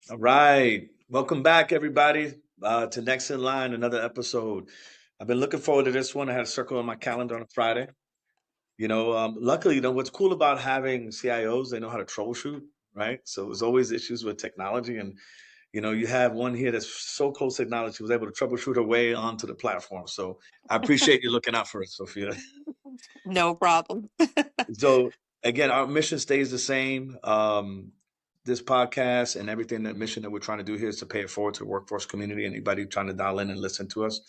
All right. Welcome back, everybody, to Next in Line, another episode. I've been looking forward to this one. I had a circle on my calendar on a Friday. Luckily, what's cool about having CIOs, they know how to troubleshoot, right? So there's always issues with technology. And, you have one here that's so close to technology, she was able to troubleshoot her way onto the platform. So I appreciate you looking out for us, Sophia. No problem. So again, our mission stays the same. This podcast and everything, that mission that we're trying to do here is to pay it forward to the workforce community. Anybody trying to dial in and listen to us,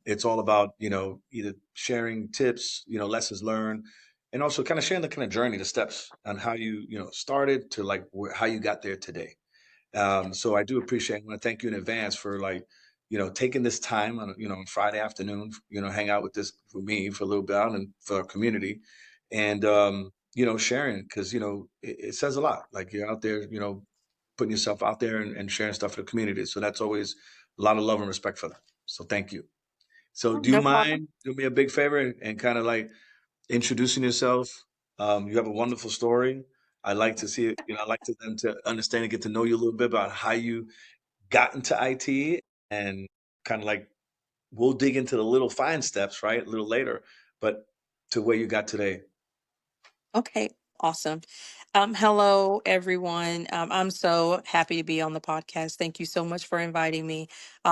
it's all about either sharing tips, lessons learned, and also kind of sharing the kind of journey, the steps on how you started to like how you got there today. So I do appreciate. I want to thank you in advance for like taking this time on on Friday afternoon, hang out with this for me for a little bit and for our community, and sharing because it says a lot. Like you're out there, putting yourself out there and sharing stuff for the community. So that's always a lot of love and respect for that. So thank you. So do you No problem. mind doing me a big favor and kind of like introducing yourself? You have a wonderful story. I like to see it. I like to them to understand and get to know you a little bit about how you got into IT and kind of like we'll dig into the little fine steps, right? A little later, but to where you got today. Okay, awesome. Hello, everyone. I'm so happy to be on the podcast. Thank you so much for inviting me.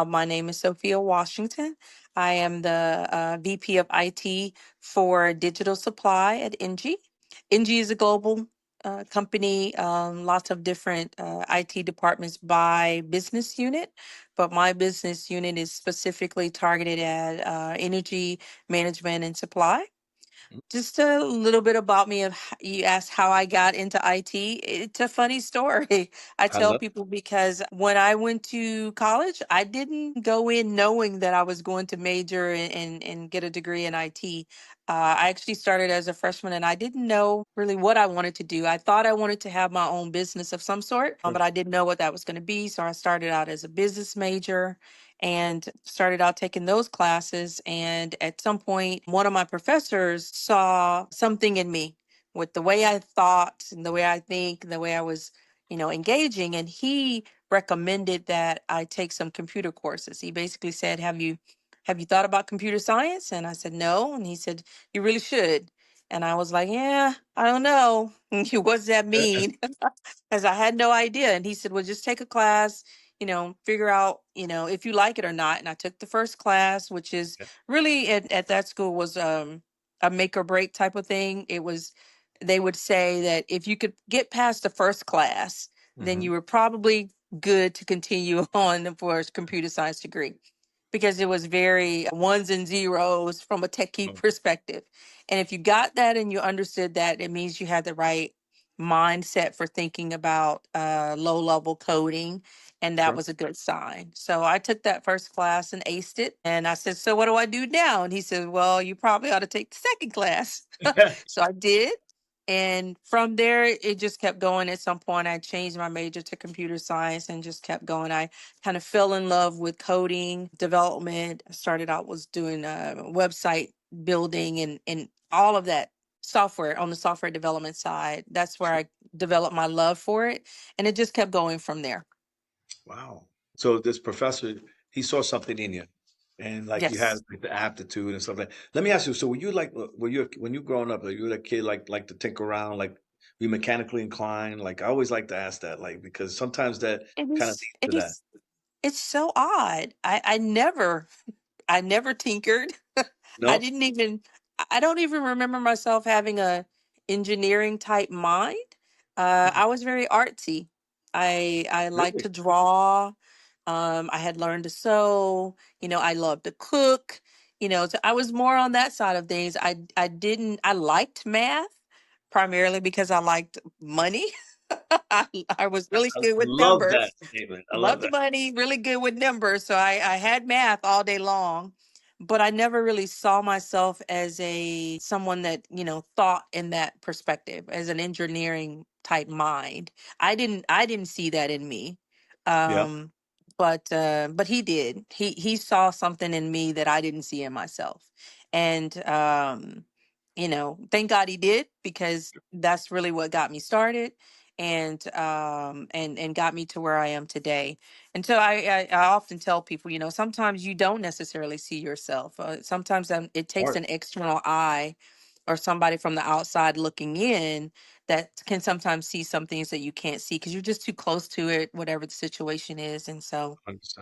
My name is Sophia Washington. I am the VP of IT for digital supply at ENGIE. ENGIE is a global company, lots of different IT departments by business unit, but my business unit is specifically targeted at energy management and supply. Just a little bit about me. You asked how I got into IT. It's a funny story. I I tell love. people because when I went to college, I didn't go in knowing that I was going to major and get a degree in IT. I actually started as a freshman and I didn't know really what I wanted to do. I thought I wanted to have my own business of some sort, Sure. but I didn't know what that was going to be. So I started out as a business major and started out taking those classes. And at some point, one of my professors saw something in me with the way I thought and the way I think, and the way I was, engaging. And he recommended that I take some computer courses. He basically said, have you thought about computer science? And I said, no. And he said, you really should. And I was like, yeah, I don't know. What does that mean? Because I had no idea. And he said, well, just take a class, figure out, if you like it or not. And I took the first class, which is Yeah. really at that school was a make or break type of thing. They would say that if you could get past the first class, then Hmm. you were probably good to continue on for a computer science degree because it was very ones and zeros from a techie Oh, perspective. And if you got that and you understood that, it means you had the right mindset for thinking about low level coding. And that sure. was a good sign. So I took that first class and aced it. And I said, so what do I do now? And he said, well, you probably ought to take the second class. So I did. And from there, it just kept going. At some point, I changed my major to computer science and just kept going. I kind of fell in love with coding development. I started out was doing website building and all of that software on the software development side. That's where Sure. I developed my love for it. And it just kept going from there. Wow. So this professor, he saw something in you, and like you had Yes. like the aptitude and stuff like. Let me ask you. So were you like, were you when you growing up, like you were a kid like to tinker around, like were you mechanically inclined? Like I always like to ask that, like because sometimes that It kind of is leads it to that. is it's so odd. I never tinkered. I No, didn't even I don't even remember myself having a engineering type mind. Hmm. I was very artsy. I like Really? to draw. I had learned to sew. I loved to cook. So I was more on that side of things. I liked math primarily because I liked money. I was really I good with love that numbers. statement. I love Loved that. money, really good with numbers. So I had math all day long, but I never really saw myself as a someone that, thought in that perspective as an engineering type mind. I didn't see that in me. Yeah. Um but he did. He saw something in me that I didn't see in myself. And thank God he did because that's really what got me started. and got me to where I am today. And so I often tell people, sometimes you don't necessarily see yourself. Sometimes it takes Art. an external eye or somebody from the outside looking in that can sometimes see some things that you can't see because you're just too close to it, whatever the situation is. And so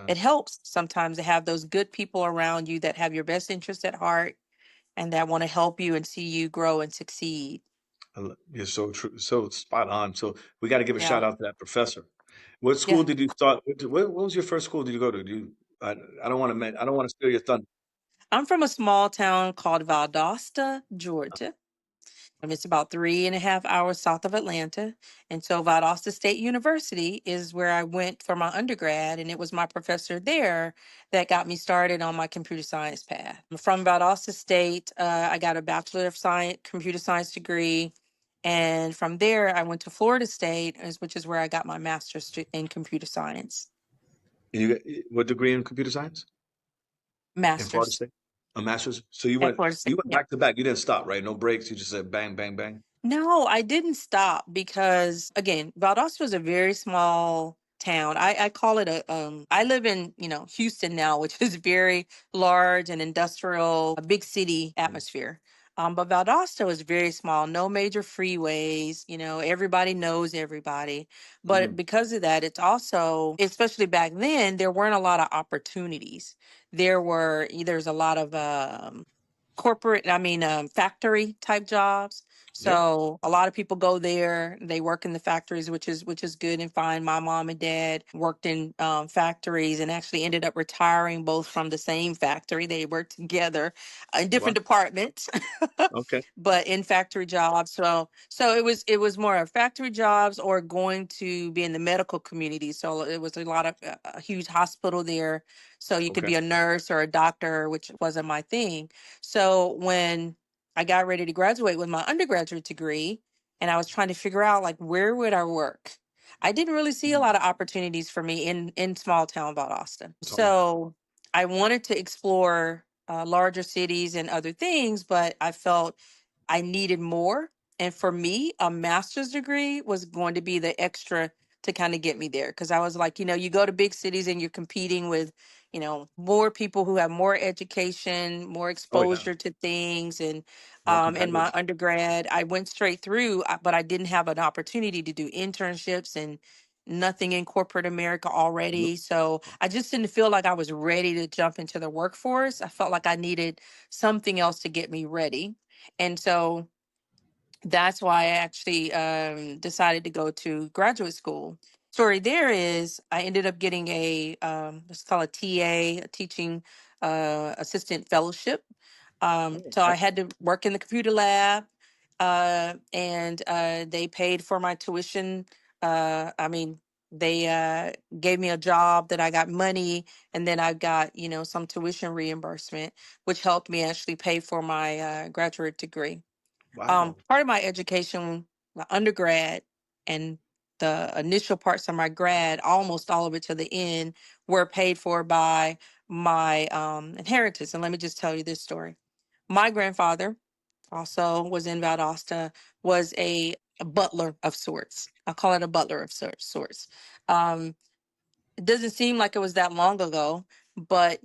it Understand. helps sometimes to have those good people around you that have your best interest at heart and that want to help you and see you grow and succeed. You're so true, so spot on. So we got to give a Yeah. shout out to that professor. What school Yeah. did you start? What was your first school did you go to? I don't want to, I don't want to steal your thunder. I'm from a small town called Valdosta, Georgia. It's about 3.5 hours south of Atlanta. And so Valdosta State University is where I went for my undergrad. And it was my professor there that got me started on my computer science path. From Valdosta State, I got a Bachelor of Science, computer science degree. And from there, I went to Florida State, which is where I got my master's in computer science. And what degree in computer science in Florida Master's State? A master's. So you at went Florida State. you went Yeah. back to back. You didn't stop, right? No breaks. You just said bang, bang, bang. No, I didn't stop because again, Valdosta was a very small town. I call it I live in, Houston now, which is very large and industrial, a big city Mm, atmosphere. But Valdosta was very small, no major freeways, everybody knows everybody. But mm, because of that, it's also, especially back then, there weren't a lot of opportunities. There's a lot of factory type jobs. yeah. So a lot of people go there. They work in the factories, which is good and fine. My mom and dad worked in factories and actually ended up retiring both from the same factory. They worked together in Wow. different departments, Okay. but in factory jobs. So it was more of factory jobs or going to be in the medical community. So it was a lot of a huge hospital there. So you could Okay. be a nurse or a doctor, which wasn't my thing. So when I got ready to graduate with my undergraduate degree and I was trying to figure out like where would I work? I didn't really see a Mm, lot of opportunities for me in small town Valdosta. totally. So I wanted to explore larger cities and other things, but I felt I needed more. And for me, a master's degree was going to be the extra to kind of get me there. Cause I was like, you go to big cities and you're competing with, more people who have more education, more Oh yeah. exposure to things. And More in my competitive. undergrad, I went straight through, but I didn't have an opportunity to do internships and nothing in corporate America Nope. already. So I just didn't feel like I was ready to jump into the workforce. I felt like I needed something else to get me ready. And so that's why I actually decided to go to graduate school. Story there is I ended up getting let's call it TA, a teaching assistant fellowship. Oh, So I excellent. had to work in the computer lab, and they paid for my tuition. They gave me a job that I got money, and then I got some tuition reimbursement, which helped me actually pay for my graduate degree. Wow. Part of my education, my undergrad and the initial parts of my grad, almost all of it to the end, were paid for by my inheritance. And let me just tell you this story. My grandfather also was in Valdosta, was a butler of sorts. I'll call it a butler of sorts. Um, it doesn't seem like it was that long ago, but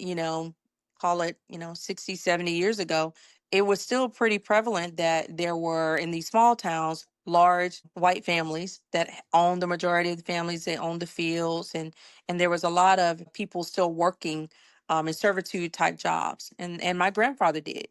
call it 60, 70 years ago, it was still pretty prevalent that there were in these small towns large white families that owned the majority of the families. They owned the fields, and there was a lot of people still working in servitude type jobs, and my grandfather did.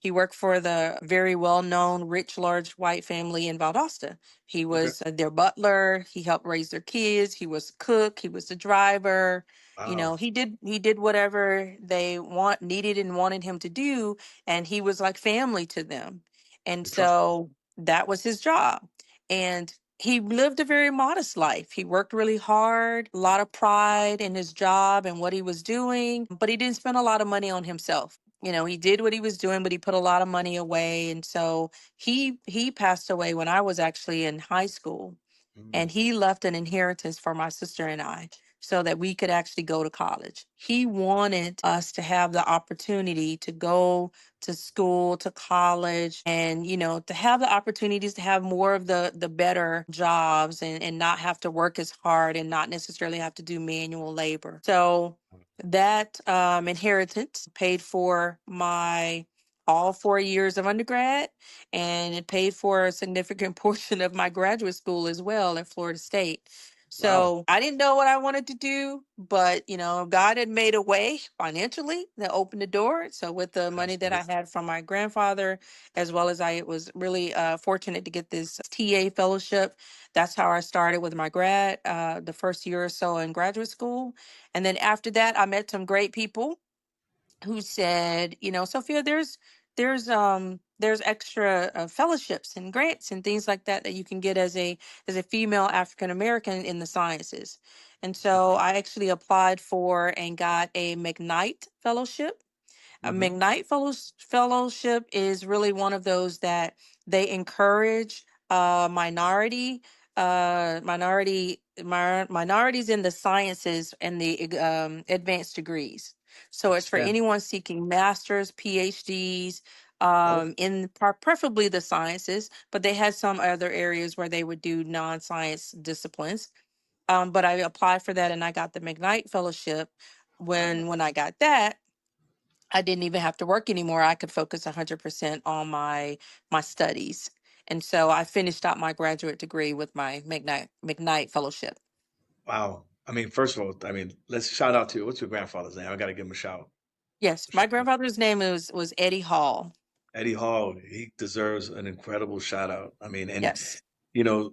He worked for the very well known, rich, large white family in Valdosta. He Okay. was their butler. He helped raise their kids. He was cook. He was the driver. Wow. He did whatever they needed and wanted him to do, and he was like family to them. And They trust him. so that was his job. And he lived a very modest life. He worked really hard, a lot of pride in his job and what he was doing, but he didn't spend a lot of money on himself. He did what he was doing, but he put a lot of money away. And so he passed away when I was actually in high school, Mm, and he left an inheritance for my sister and I. so that we could actually go to college. He wanted us to have the opportunity to go to school, to college, and to have the opportunities to have more of the better jobs, and not have to work as hard and not necessarily have to do manual labor. So that inheritance paid for my all 4 years of undergrad, and it paid for a significant portion of my graduate school as well at Florida State. Wow. So I didn't know what I wanted to do, but God had made a way financially that opened the door. So with the money that I Absolutely. had from my grandfather, as well as I was really fortunate to get this TA fellowship, that's how I started with my grad, the first year or so in graduate school. And then after that, I met some great people who said, Sophia, there's extra fellowships and grants and things like that that you can get as a female African American in the sciences. And so I actually applied for and got a McKnight fellowship. A Hmm. Fellowship is really one of those that they encourage minorities in the sciences and the advanced degrees. So it's for Understand. anyone seeking masters, PhDs, Oh, in preferably the sciences, but they had some other areas where they would do non-science disciplines. But I applied for that and I got the McKnight Fellowship. When I got that, I didn't even have to work anymore. I could focus 100% on my studies. And so I finished out my graduate degree with my McKnight Fellowship. wow. I mean, first of all, I mean, let's shout out to what's your grandfather's name? I got to give him a shout. Yes, my grandfather's name was Eddie Hall. Eddie Hall. He deserves an incredible shout out. I mean, and Yes. you know,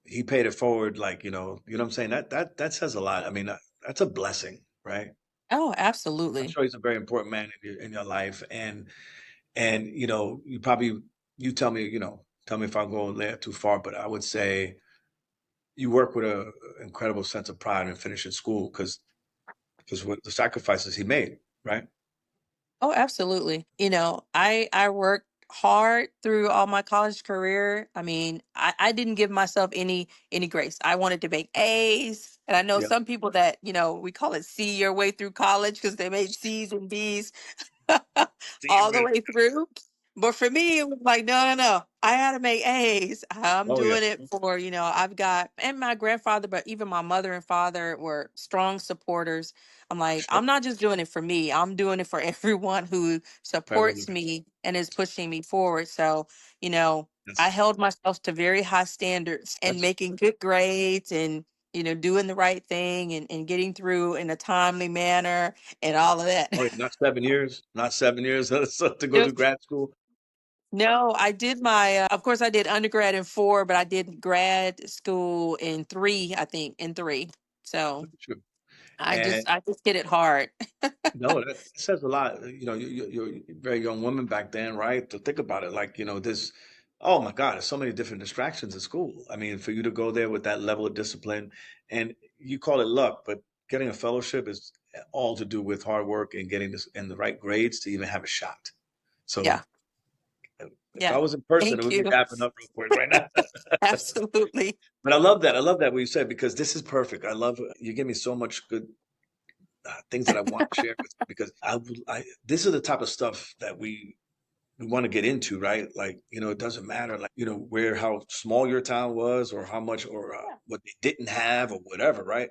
he paid it forward. Like, you know what I'm saying? That says a lot. I mean, that's a blessing, right? Oh, I'm absolutely. sure he's a very important man in your life, and you probably you tell me, tell me if I'm going there too far, but I would say you work with a incredible sense of pride in finishing school because what the sacrifices he made, right? Oh, absolutely. I worked hard through all my college career. I mean, I didn't give myself any grace. I wanted to make A's. And I know Yeah. some people that, we call it see your way through college because they made C's and B's See, all the way through. But for me, it was like, no, no, no. I had to make A's. I'm oh yeah, doing it for, I've got, and my grandfather, but even my mother and father were strong supporters. I'm for like, sure. I'm not just doing it for me. I'm doing it for everyone who Incredible. supports me and is pushing me forward. So, you know, I That's held myself to very high standards and that's making good grades and, doing the right thing and getting through in a timely manner and all of that. oh yeah, not 7 years, not 7 years to go to Nope. grad school. No, I did of course, I did undergrad in 4, but I did grad school in 3, I think, in 3. So Look at you. I And just, I just hit it hard. no, that says a lot. You're a very young woman back then, right? To think about it, like, this, oh my God, there's so many different distractions at school. I mean, for you to go there with that level of discipline, and you call it luck, but getting a fellowship is all to do with hard work and getting this and the right grades to even have a shot. So Yeah. if I Yeah. was in person, it Thank would be you. wrapping up real quick right now. Absolutely. But I love that. I love that what you said because this is perfect. I love you give me so much good things that I want to share with you because this is the type of stuff that we want to get into, right? Like, it doesn't matter, like, where how small your town was or how much or Yeah. what they didn't have or whatever, right?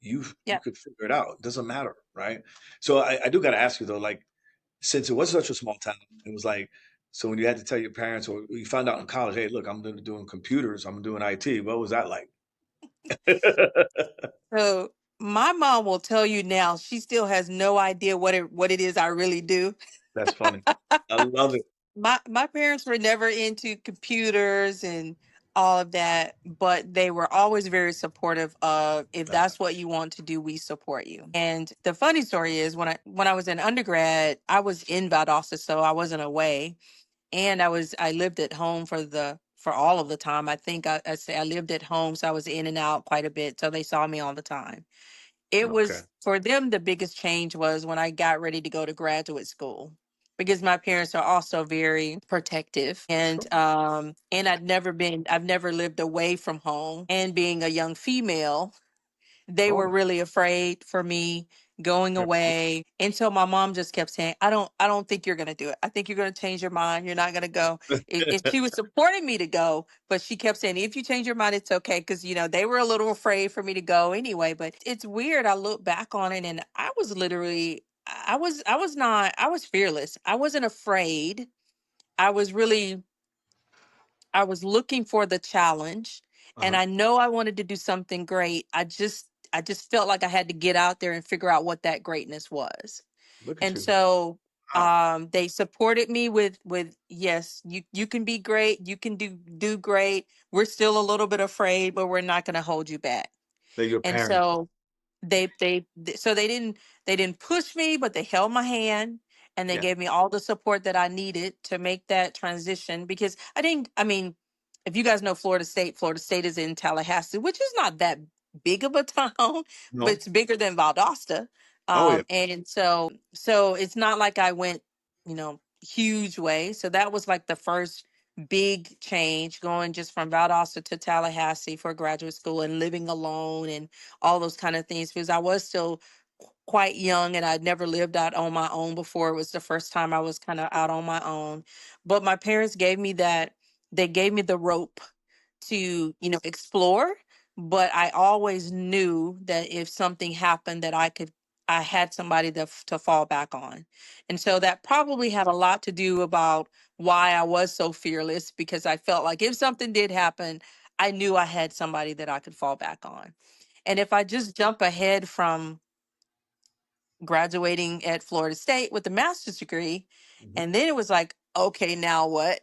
You Yeah. could figure it out. It doesn't matter, right? So I do got to ask you though, like, since it was such a small town, it was like, so when you had to tell your parents or you found out in college, hey, look, I'm doing computers, I'm doing IT. What was that like? So my mom will tell you now, she still has no idea what it is I really do. That's funny. I love it. My parents were never into computers and all of that, but they were always very supportive of, if Uh, that's what you want to do, we support you. And the funny story is, when I was in undergrad, I was in Valdosta, so I wasn't away. And I lived at home for all of the time. I think I say I lived at home, so I was in and out quite a bit. So they saw me all the time. It okay. was for them, the biggest change was when I got ready to go to graduate school, because my parents are also very protective, Sure. and I've never lived away from home, and being a young female, They Oh, were really afraid for me going yeah. away. And so my mom just kept saying, I don't think you're gonna do it. I think you're gonna change your mind. You're not gonna go. If she was supporting me to go, but she kept saying, if you change your mind, it's okay. Cause they were a little afraid for me to go anyway. But it's weird. I look back on it and I was literally I was fearless. I wasn't afraid. I was really I was looking for the challenge and Uh-huh. I know I wanted to do something great. I just felt like I had to get out there and figure out what that greatness was. Look at And you. so Wow. they supported me with yes, you can be great, you can do great. We're still a little bit afraid, but we're not going to hold you back. They're your And parents. so so they didn't push me, but they held my hand and they Yeah. gave me all the support that I needed to make that transition because I mean, if you guys know Florida State is in Tallahassee, which is not that big of a town, but No. it's bigger than Valdosta. Oh yeah. And so it's not like I went, huge way. So that was like the first big change going just from Valdosta to Tallahassee for graduate school and living alone and all those kind of things because I was still quite young and I'd never lived out on my own before. It was the first time I was kind of out on my own. But my parents gave me they gave me the rope to, explore. But I always knew that if something happened that I had somebody to fall back on. And so that probably had a lot to do about why I was so fearless because I felt like if something did happen, I knew I had somebody that I could fall back on. And if I just jump ahead from graduating at Florida State with a master's degree, Mhm. and then it was like, okay, now what?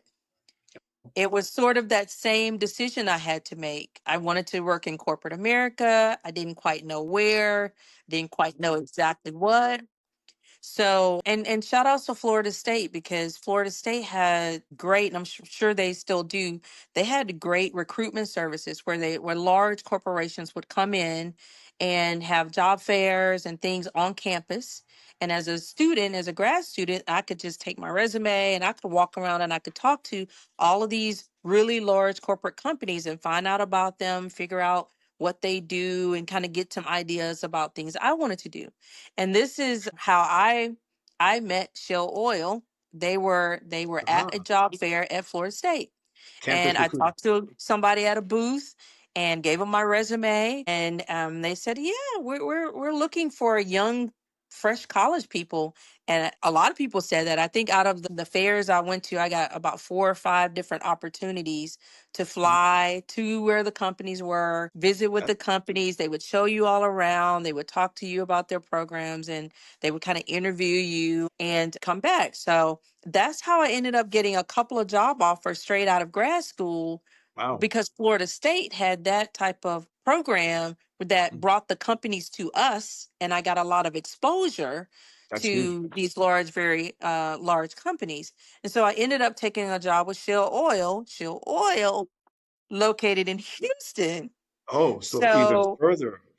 It was sort of that same decision I had to make. I wanted to work in corporate America. I didn't quite know where, didn't quite know exactly what. So, and shout outs to Florida State because Florida State had great, and I'm sure they still do. They had great recruitment services where large corporations would come in and have job fairs and things on campus. And as a student, as a grad student, I could just take my resume and I could walk around and I could talk to all of these really large corporate companies and find out about them, figure out what they do, and kind of get some ideas about things I wanted to do. And this is how I met Shell Oil. They were at a Ah, job fair at Florida State, and campus I recruiting. talked to somebody at a booth and gave them my resume, and they said, "Yeah, we're looking for young, fresh college people." And a lot of people said that. I think out of the fairs I went to, I got about 4 or 5 different opportunities to Mhm. fly to where the companies were, visit with Yeah. the companies. They would show you all around. They would talk to you about their programs, and they would kind of interview you and come back. So that's how I ended up getting a couple of job offers straight out of grad school Wow. because Florida State had that type of program that Mhm. brought the companies to us, and I got a lot of exposure That's huge. to these very large companies. And so I ended up taking a job with Shell Oil located in Houston. Oh, so even So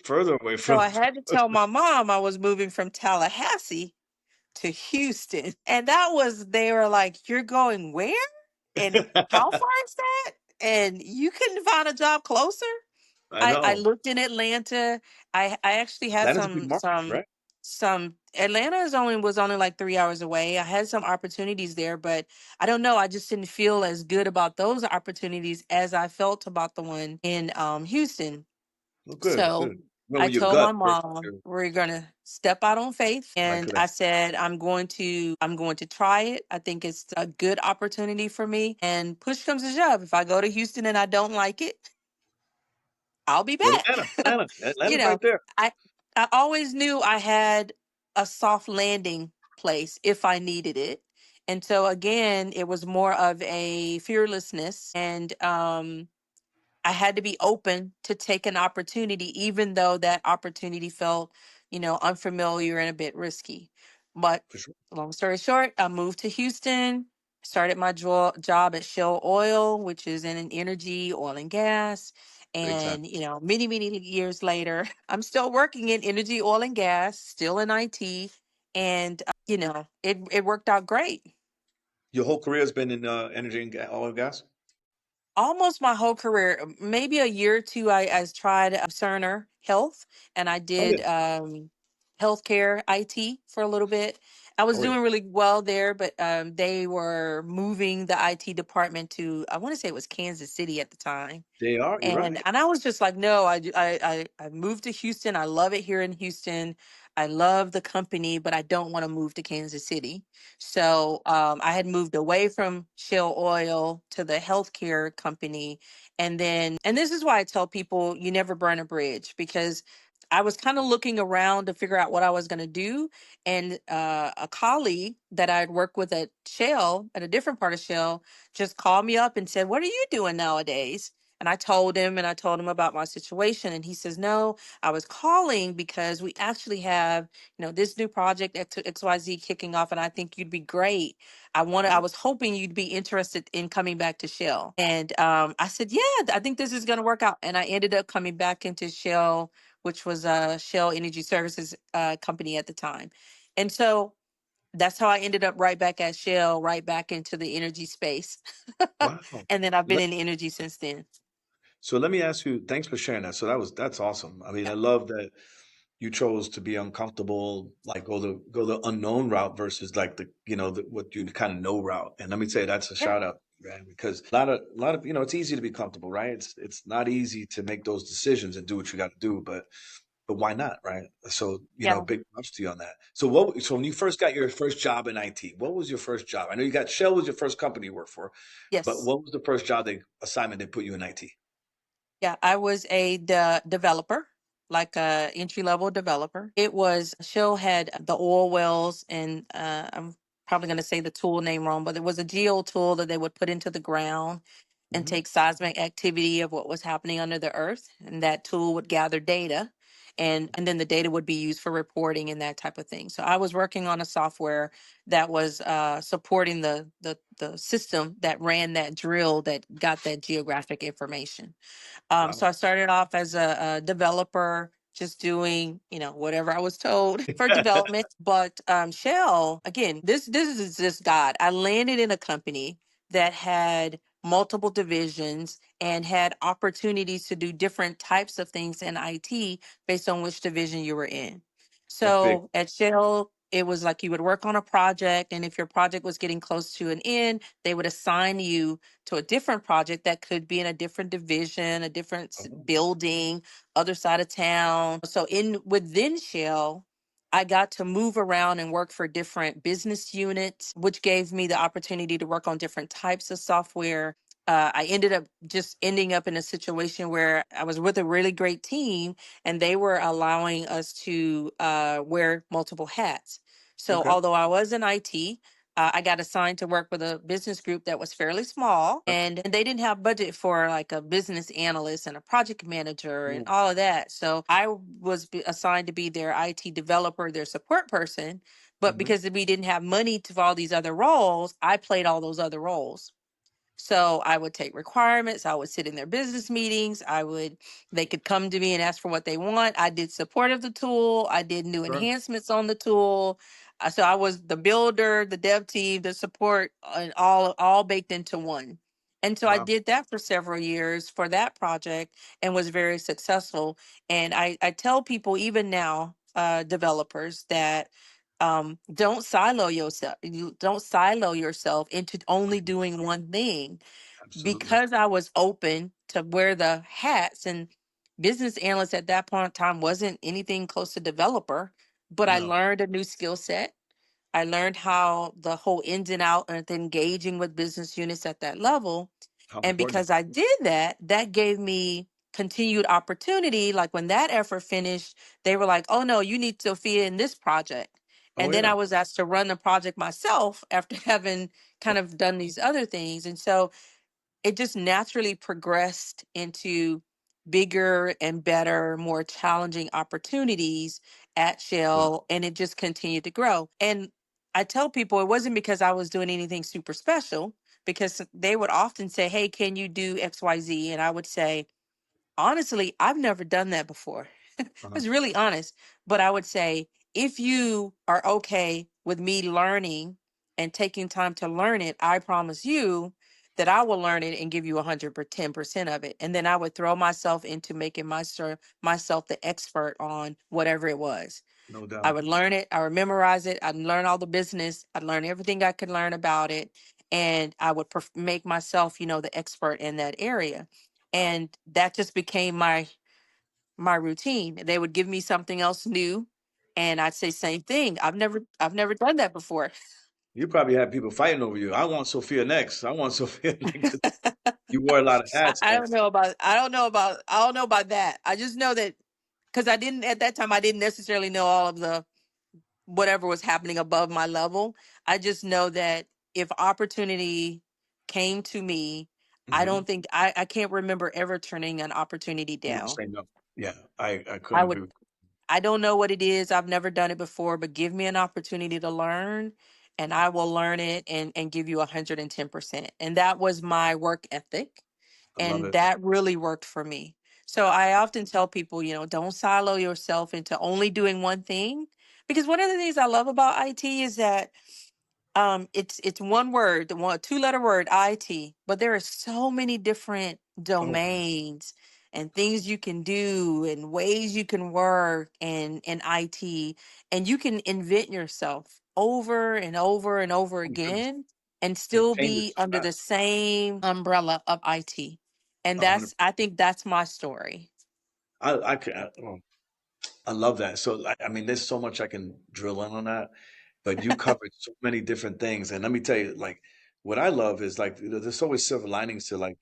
further away so from. I had to tell my mom I was moving from Tallahassee to Houston. And that was, they were like, "You're going where? And how far is that? And you couldn't find a job closer?" I I know. looked in Atlanta. I actually had That is a big market, right? some Atlanta was only like 3 hours away. I had some opportunities there, but I don't know. I just didn't feel as good about those opportunities as I felt about the one in Houston. Well, good, So good. Went I with your told my gut versus mom your we're gonna step out on faith, like and that. I said I'm going to try it. I think it's a good opportunity for me. And push comes to shove, if I go to Houston and I don't like it, I'll be Go to back. Atlanta. Atlanta. you Atlanta's right know, there. I I always knew I had a soft landing place if I needed it. And so again, it was more of a fearlessness and I had to be open to take an opportunity, even though that opportunity felt, unfamiliar and a bit risky. But For sure. long story short, I moved to Houston, started my job at Shell Oil, which is in an energy, oil and gas. Big time. And, many, many years later, I'm still working in energy, oil and gas, still in IT. And, it worked out great. Your whole career has been in energy and oil and gas? Almost my whole career, maybe a year or two, I tried Cerner Health, and I Oh did yeah. healthcare IT for a little bit. I was Oh yeah. doing really well there, but they were moving the IT department to, I want to say it was Kansas City at the time. They are. You're And right. I was just like, no, I moved to Houston. I love it here in Houston. I love the company, but I don't want to move to Kansas City. So I had moved away from Shell Oil to the healthcare company. And this is why I tell people you never burn a bridge, because I was kind of looking around to figure out what I was going to do. And a colleague that I'd worked with at Shell, at a different part of Shell, just called me up and said, "What are you doing nowadays?" And I told him about my situation. And he says, "No, I was calling because we actually have, this new project XYZ kicking off, and I think you'd be great. I Oh, was hoping you'd be interested in coming back to Shell." And I said, "Yeah, I think this is going to work out." And I ended up coming back into Shell, which was a Shell Energy Services company at the time. And so that's how I ended up right back at Shell, right back into the energy space. wow. And then I've been Let, in energy since then. so let me ask you. Thanks for sharing that. So that's awesome. I mean, I Yeah. love that you chose to be uncomfortable, like go the unknown route versus like what you kind of know route. And let me say that's a Yeah. shout out, man, because a lot of it's easy to be comfortable, right? It's not easy to make those decisions and do what you got to do, but why not, right? So Yeah. big props to you on that. So when you first got your first job in IT, what was your first job? I know you got Shell was your first company you worked for, but Yes. what was the first job assignment they put you in IT? Yeah, I was a developer, like a entry level developer. It was Shell had the oil wells, and I'm probably going to say the tool name wrong, but it was a geo tool that they would put into the ground and Hmm. take seismic activity of what was happening under the earth, and that tool would gather data. And then the data would be used for reporting and that type of thing. So I was working on a software that was supporting the system that ran that drill that got that geographic information. So Wow. I started off as a developer, just doing, whatever I was told for development. But Shell, again, this is just God. I landed in a company that had multiple divisions and had opportunities to do different types of things in IT based on which division you were in. That's big. So at Shell, it was like you would work on a project, and if your project was getting close to an end, they would assign you to a different project that could be in a different division, a different Oh, building, other side of town. So in within Shell, I got to move around and work for different business units, which gave me the opportunity to work on different types of software. I ended up just ending up in a situation where I was with a really great team, and they were allowing us to wear multiple hats. So okay. although I was in IT, I got assigned to work with a business group that was fairly small, and they didn't have budget for like a business analyst and a project manager and Mm, all of that. So I was assigned to be their IT developer, their support person. But mhm. because we didn't have money for all these other roles, I played all those other roles. So I would take requirements. I would sit in their business meetings. They could come to me and ask for what they want. I did support of the tool. I did new Sure. enhancements on the tool. So I was the builder, the dev team, the support, and all baked into one. And so I Wow. did that for several years for that project and was very successful. And I tell people even now, developers, that don't silo yourself into only doing one thing. Absolutely. Because I was open to wear the hats, and business analyst at that point in time wasn't anything close to developer, but I No. learned a new skill set. I learned how the whole ins and out and engaging with business units at that level. How And important because is it? I did that, that gave me continued opportunity. Like when that effort finished, they were like, "Oh no, you need Sophia in this project." Oh And then I yeah. was asked to run the project myself after having kind of done these other things. And so it just naturally progressed into bigger and better, more challenging opportunities at Yeah. Shell, and it just continued to grow. And I tell people it wasn't because I was doing anything super special, because they would often say, "Hey, can you do XYZ?" And I would say, honestly, I've never done that before. I Uh-huh. was really honest, but I would say, if you are okay with me learning and taking time to learn it, I promise you, that I will learn it and give you 110% of it. And then I would throw myself into making myself the expert on whatever it was. No I doubt. would learn it, I would memorize it, I'd learn all the business, I'd learn everything I could learn about it, and I would make myself, the expert in that area. And that just became my routine. They would give me something else new, and I'd say same thing. I've never done that before. You probably had people fighting over you. I want Sophia next. I want Sophia next. You wore a lot of hats. I And don't know about that. I just know that because I didn't at that time I didn't necessarily know all of the whatever was happening above my level. I just know that if opportunity came to me, I mhm, don't think I can't remember ever turning an opportunity you would down. say no. Yeah, I I couldn't would agree with I don't know what it is. I've never done it before, but give me an opportunity to learn and I will learn it and give you 110%. And that was my work ethic. I love And it. that really worked for me. So I often tell people, don't silo yourself into only doing one thing. Because one of the things I love about IT is that it's one word, the one two-letter word, IT, but there are so many different Oh, domains and things you can do and ways you can work in IT, and you can invent yourself over and over and over oh my goodness. again and It still changes be so under the fast. same umbrella of IT. And 100. I think that's my story. Well, I love that. So I mean, there's so much I can drill in on that, but you covered so many different things. And let me tell you, like, what I love is like there's always silver linings to like,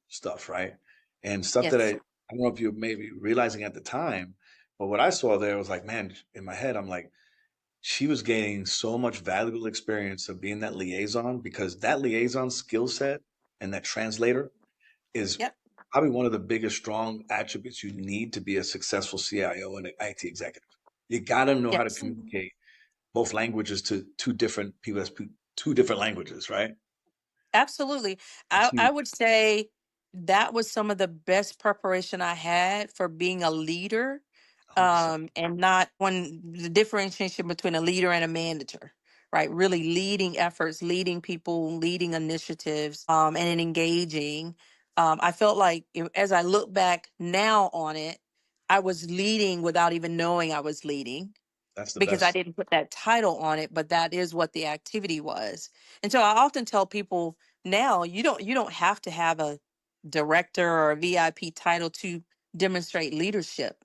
stuff, right? And stuff that Yes. I don't know if you're maybe realizing at the time, but what I saw there was like, man, in my head, I'm like, she was gaining so much valuable experience of being that liaison because that liaison skill set and that translator is Yep. probably one of the biggest strong attributes you need to be a successful CIO and an IT executive. You got to know how to Yes. communicate both languages to two different people that speak two different languages, right? Absolutely. That's I huge. would say that was some of the best preparation I had for being a leader. 100%. And not when the differentiation between a leader and a manager, right? Really leading efforts, leading people, leading initiatives, and engaging. I felt like as I look back now on it, I was leading without even knowing I was leading That's the because I best. didn't put that title on it, but that is what the activity was. And so I often tell people now you don't have to have a director or a VIP title to demonstrate leadership.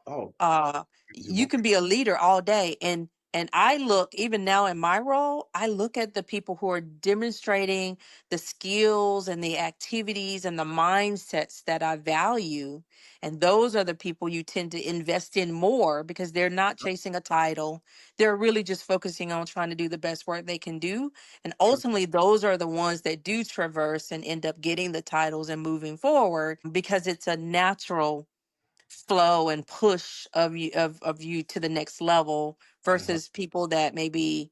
Oh, you You won't. can be a leader all day, and I look even now in my role, I look at the people who are demonstrating the skills and the activities and the mindsets that I value, and those are the people you tend to invest in more because they're not chasing a title. They're really just focusing on trying to do the best work they can do, and True. ultimately those are the ones that do traverse and end up getting the titles and moving forward because it's a natural flow and push of you to the next level Uh-huh. versus people that maybe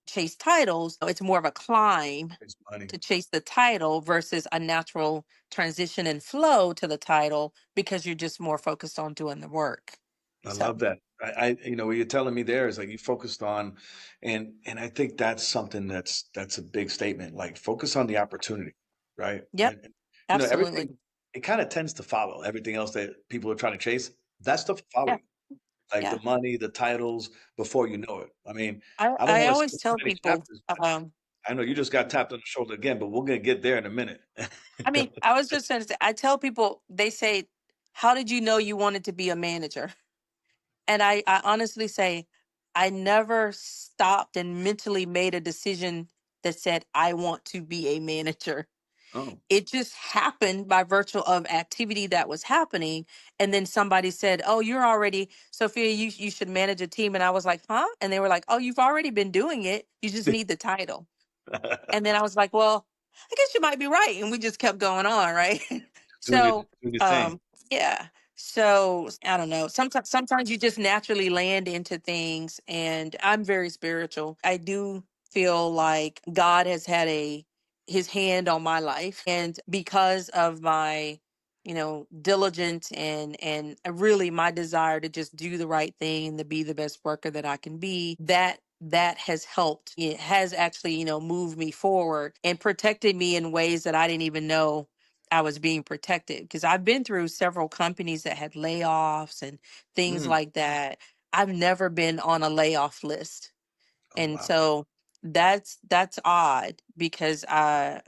chase titles. It's more of a climb It's money. to chase the title versus a natural transition and flow to the title because you're just more focused on doing the work. I So love that. What you're telling me there is like you focused on, and I think that's something that's a big statement. Like focus on the opportunity, right? yep, And absolutely. everything it kind of tends to follow everything else that people are trying to chase. That stuff will follow Yeah, you, like the yeah. money, the titles, before you know it. I mean, I, I don't I want to always skip too tell many people, chapters, but I know you just got tapped on the shoulder again, but we're gonna get there in a minute. I mean, I was just going to say, I tell people, they say, how did you know you wanted to be a manager? And I honestly say, I never stopped and mentally made a decision that said, I want to be a manager. Oh, It just happened by virtue of activity that was happening. And then somebody said, oh, you're already, Sophia, you should manage a team. And I was like, huh? And they were like, oh, you've already been doing it. You just need the title. And then I was like, well, I guess you might be right. And we just kept going on, right? So, doing your thing. yeah. So I don't know. Sometimes you just naturally land into things, and I'm very spiritual. I do feel like God has had his hand on my life, and because of my diligence and really my desire to just do the right thing and to be the best worker that I can be, that that has helped, it has actually, moved me forward and protected me in ways that I didn't even know I was being protected. Because I've been through several companies that had layoffs and things Mm. like that. I've never been on a layoff list. Oh And wow. so that's odd because I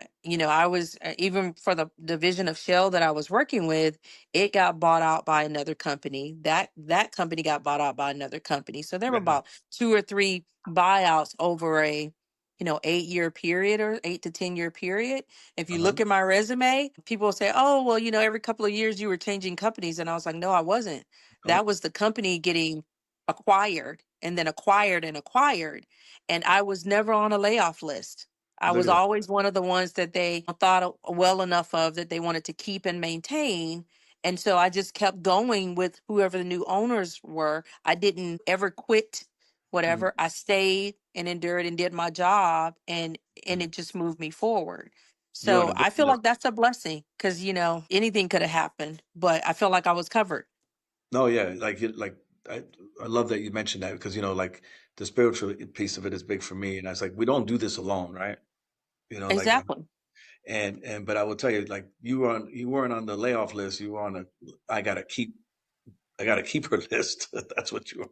was, even for the division of Shell that I was working with, it got bought out by another company. That company got bought out by another company. So there were Yeah. about two or three buyouts over a 8-year period or 8 to 10 year period. If you Uh-huh. look at my resume, people will say, "Oh, well, every couple of years you were changing companies," and I was like, "No, I wasn't. That Nope. was the company getting acquired and then acquired and acquired, and I was never on a layoff list. I Look was at that. always one of the ones that they thought well enough of that they wanted to keep and maintain. And so I just kept going with whoever the new owners were. I didn't ever quit Mhm. whatever. I stayed and endured and did my job, and Mhm. it just moved me forward. You're on So the I victim feel list. like that's a blessing because anything could have happened, but I feel like I was covered. No, yeah, I I love that you mentioned that because like the spiritual piece of it is big for me, and I was like, we don't do this alone, right? Like Exactly. and but I will tell you, like you weren't on the layoff list, you were on a I gotta keep I gotta keep her list. That's what you were.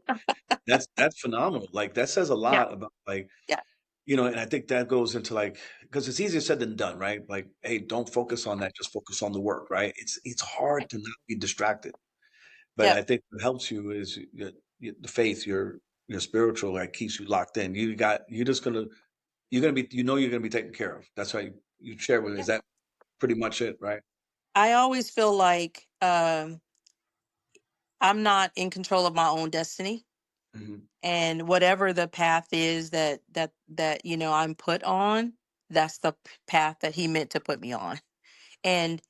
That's phenomenal. Like that says a Yeah. lot about like Yeah. and I think that goes into like because it's easier said than done, right? Like, hey, don't focus on that, just focus on the work, right? It's hard Right. to not be distracted. But I Yep. think what helps you is the faith, your spiritual, like keeps you locked in. You're gonna be you're gonna be taken care of. That's why you share with. Is that pretty much it, right? I always feel like I'm not in control of my own destiny, Hmm. and whatever the path is that I'm put on, that's the path that he meant to put me on. And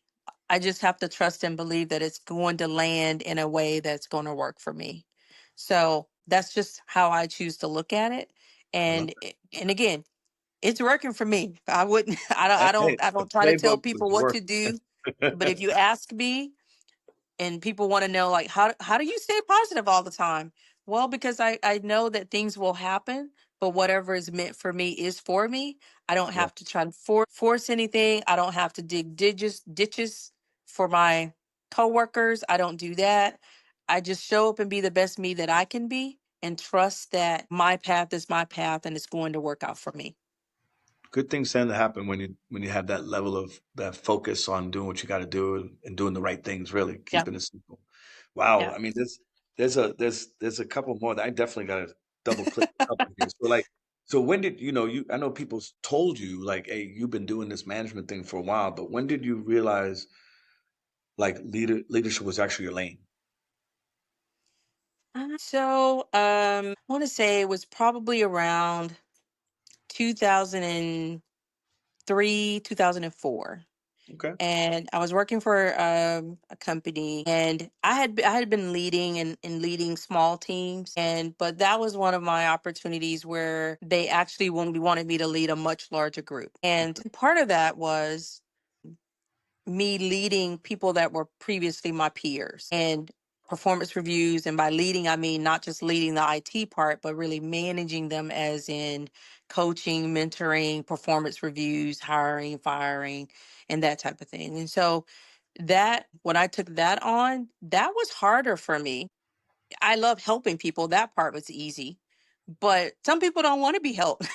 I just have to trust and believe that it's going to land in a way that's going to work for me. So that's just how I choose to look at it. I love And again, it's working for me. I wouldn't I don't that. I Hey, don't I the don't try to tell playbook was people what to working. do, but if you ask me, and people want to know, like, how do you stay positive all the time? Well, because I know that things will happen, but whatever is meant for me is for me. I don't Yeah, have to try to force anything. I don't have to dig ditches for my coworkers. I don't do that. I just show up and be the best me that I can be, and trust that my path is my path and it's going to work out for me. good things tend to happen when you have that level of that focus on doing what you got to do and doing the right things. Really Yeah. keeping it simple. Wow. Yeah. I mean, there's a couple more that I definitely got to double click a couple here. So like, so when did you? I know people told you like, hey, you've been doing this management thing for a while, but when did you realize like leadership was actually your lane? I want to say it was probably around 2003, 2004. Okay. And I was working for a company, and I had been leading and leading small teams, and but that was one of my opportunities where they actually wanted me to lead a much larger group. And Okay. part of that was me leading people that were previously my peers and performance reviews. And by leading, I mean not just leading the IT part, but really managing them, as in coaching, mentoring, performance reviews, hiring, firing, and that type of thing. And so that when I took that on, that was harder for me. I love helping people. That part was easy, but some people don't want to be helped.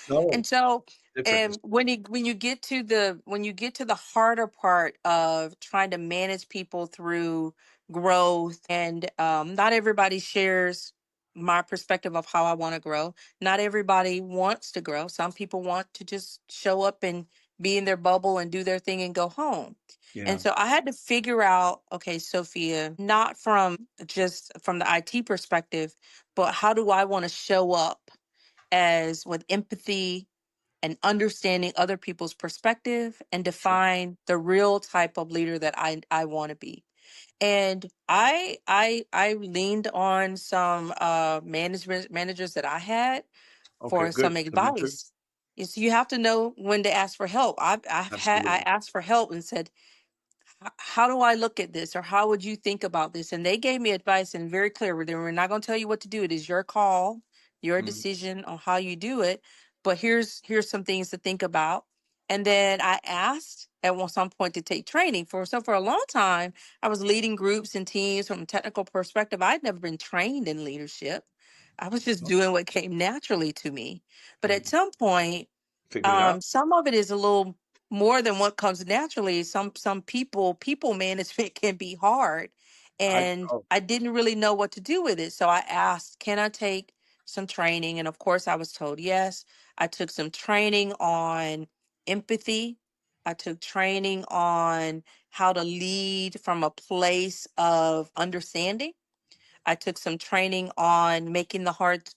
No, And so, different. and when you get to the harder part of trying to manage people through growth, and not everybody shares my perspective of how I want to grow. Not everybody wants to grow. Some people want to just show up and be in their bubble and do their thing and go home. And Yeah. so I had to figure out, okay, Sophia, not from just from the IT perspective, but how do I want to show up as with empathy and understanding other people's perspective, and Sure. define the real type of leader that I want to be. And I leaned on some managers that I had Okay. for Good. some Some mentors. advice. Is you have to know when to ask for help. I Absolutely. asked for help and said, how do I look at this, or how would you think about this? And they gave me advice, and very clear. We're not going to tell you what to do. It is your call. your Mm. decision on how you do it, but here's some things to think about. And then I asked at some point to take training for a long time. I was leading groups and teams from a technical perspective. I'd never been trained in leadership. I was just doing what came naturally to me. But at Mm. some point, Figured it out. some of it is a little more than what comes naturally. Some people management can be hard, I and oh, I didn't really know what to do with it. So I asked, "Can I take some training?" And of course, I was told yes. I took some training on empathy. I took training on how to lead from a place of understanding. I took some training on making the hard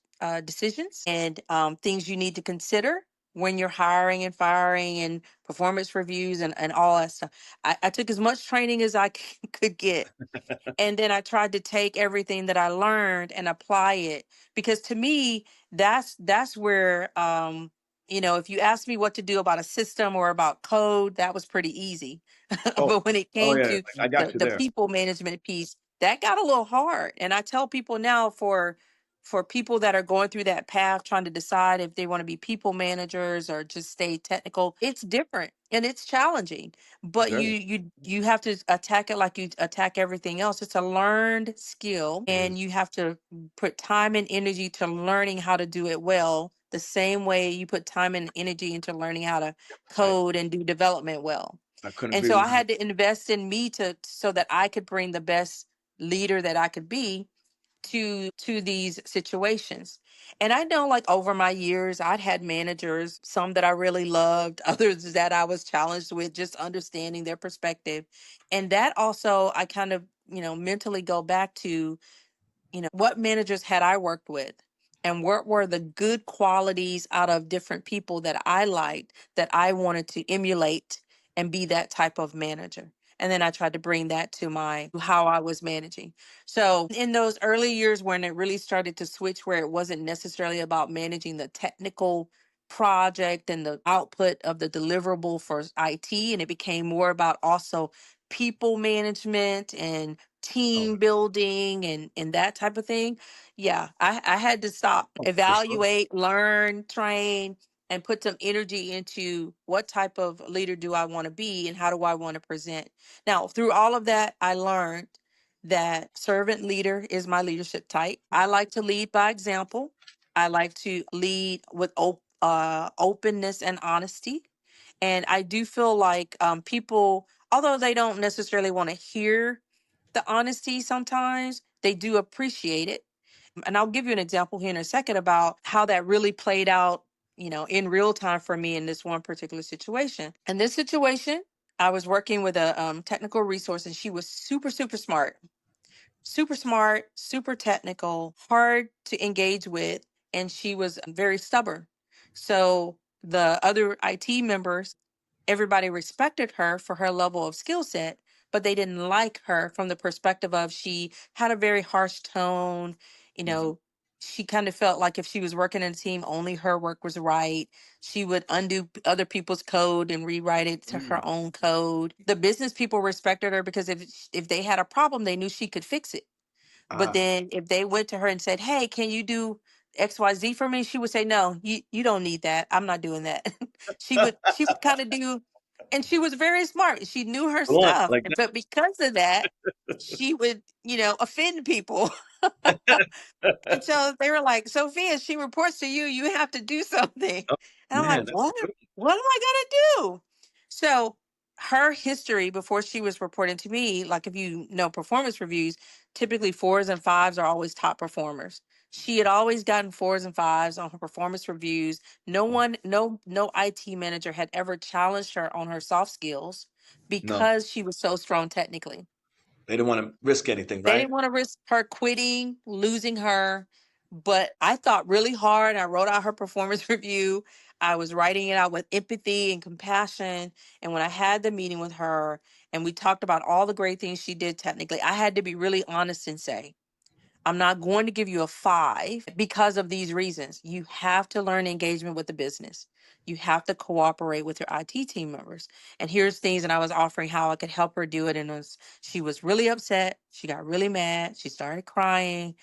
decisions and things you need to consider when you're hiring and firing and performance reviews and all that stuff. I took as much training as I could get, and then I tried to take everything that I learned and apply it, because to me that's where if you ask me what to do about a system or about code, that was pretty easy. oh, But when it oh came yeah, to I the got you the there. people management piece, that got a little hard. And I tell people now, for people that are going through that path trying to decide if they want to be people managers or just stay technical, it's different and it's challenging, but Very. you have to attack it like you attack everything else. It's a learned skill, It and is. you have to put time and energy to learning how to do it well, the same way you put time and energy into learning how to I code and do development well. I couldn't And agree so with I you. had to invest in me to so that I could bring the best leader that I could be to these situations. And I know, like, over my years I'd had managers, some that I really loved, others that I was challenged with just understanding their perspective. And that also I kind of, mentally go back to, what managers had I worked with, and what were the good qualities out of different people that I liked, that I wanted to emulate and be that type of manager. And then I tried to bring that to my how I was managing. So in those early years when it really started to switch, where it wasn't necessarily about managing the technical project and the output of the deliverable for IT, and it became more about also people management and Oh, team building and that type of thing. Yeah, I had to stop, oh, for sure. evaluate, learn, train, and put some energy into what type of leader do I want to be and how do I want to present. Now, through all of that, I learned that servant leader is my leadership type. I like to lead by example. I like to lead with openness and honesty. And I do feel like people, although they don't necessarily want to hear the honesty, sometimes they do appreciate it. And I'll give you an example here in a second about how that really played out, in real time for me in this one particular situation. In this situation, I was working with a technical resource, and she was super, super smart, super technical, hard to engage with, and she was very stubborn. So the other IT members, everybody respected her for her level of skill set, but they didn't like her from the perspective of she had a very harsh tone. You Mm. know, she kind of felt like if she was working in a team, only her work was right. She would undo other people's code and rewrite it to Mm. her own code. The business people respected her because if they had a problem, they knew she could fix it. But Ah, then if they went to her and said, "Hey, can you do XYZ for me?" She would say, "No, you don't need that. I'm not doing that." She would kind of do, and she was very smart. She knew her blunt stuff, like but because of that, she would, offend people. And that. so they were like, "Sophia, she reports to you. You have to do something." Oh, And I'm like, man, that's "What? good. What am I gonna do?" So her history before she was reporting to me, like, if you know performance reviews, typically fours and fives are always top performers. She had always gotten fours and fives on her performance reviews. No Oh, one, no IT manager had ever challenged her on her soft skills no, because she was so strong technically. they didn't want to risk anything, They right? didn't want to risk her quitting, losing her. But I thought really hard. I wrote out her performance review. I was writing it out with empathy and compassion. And when I had the meeting with her and we talked about all the great things she did technically, I had to be really honest and say, "I'm not going to give you a five because of these reasons. You have to learn engagement with the business. You have to cooperate with your IT team members. And here's things." And I was offering how I could help her do it. And she was really upset. She got really mad. She started crying.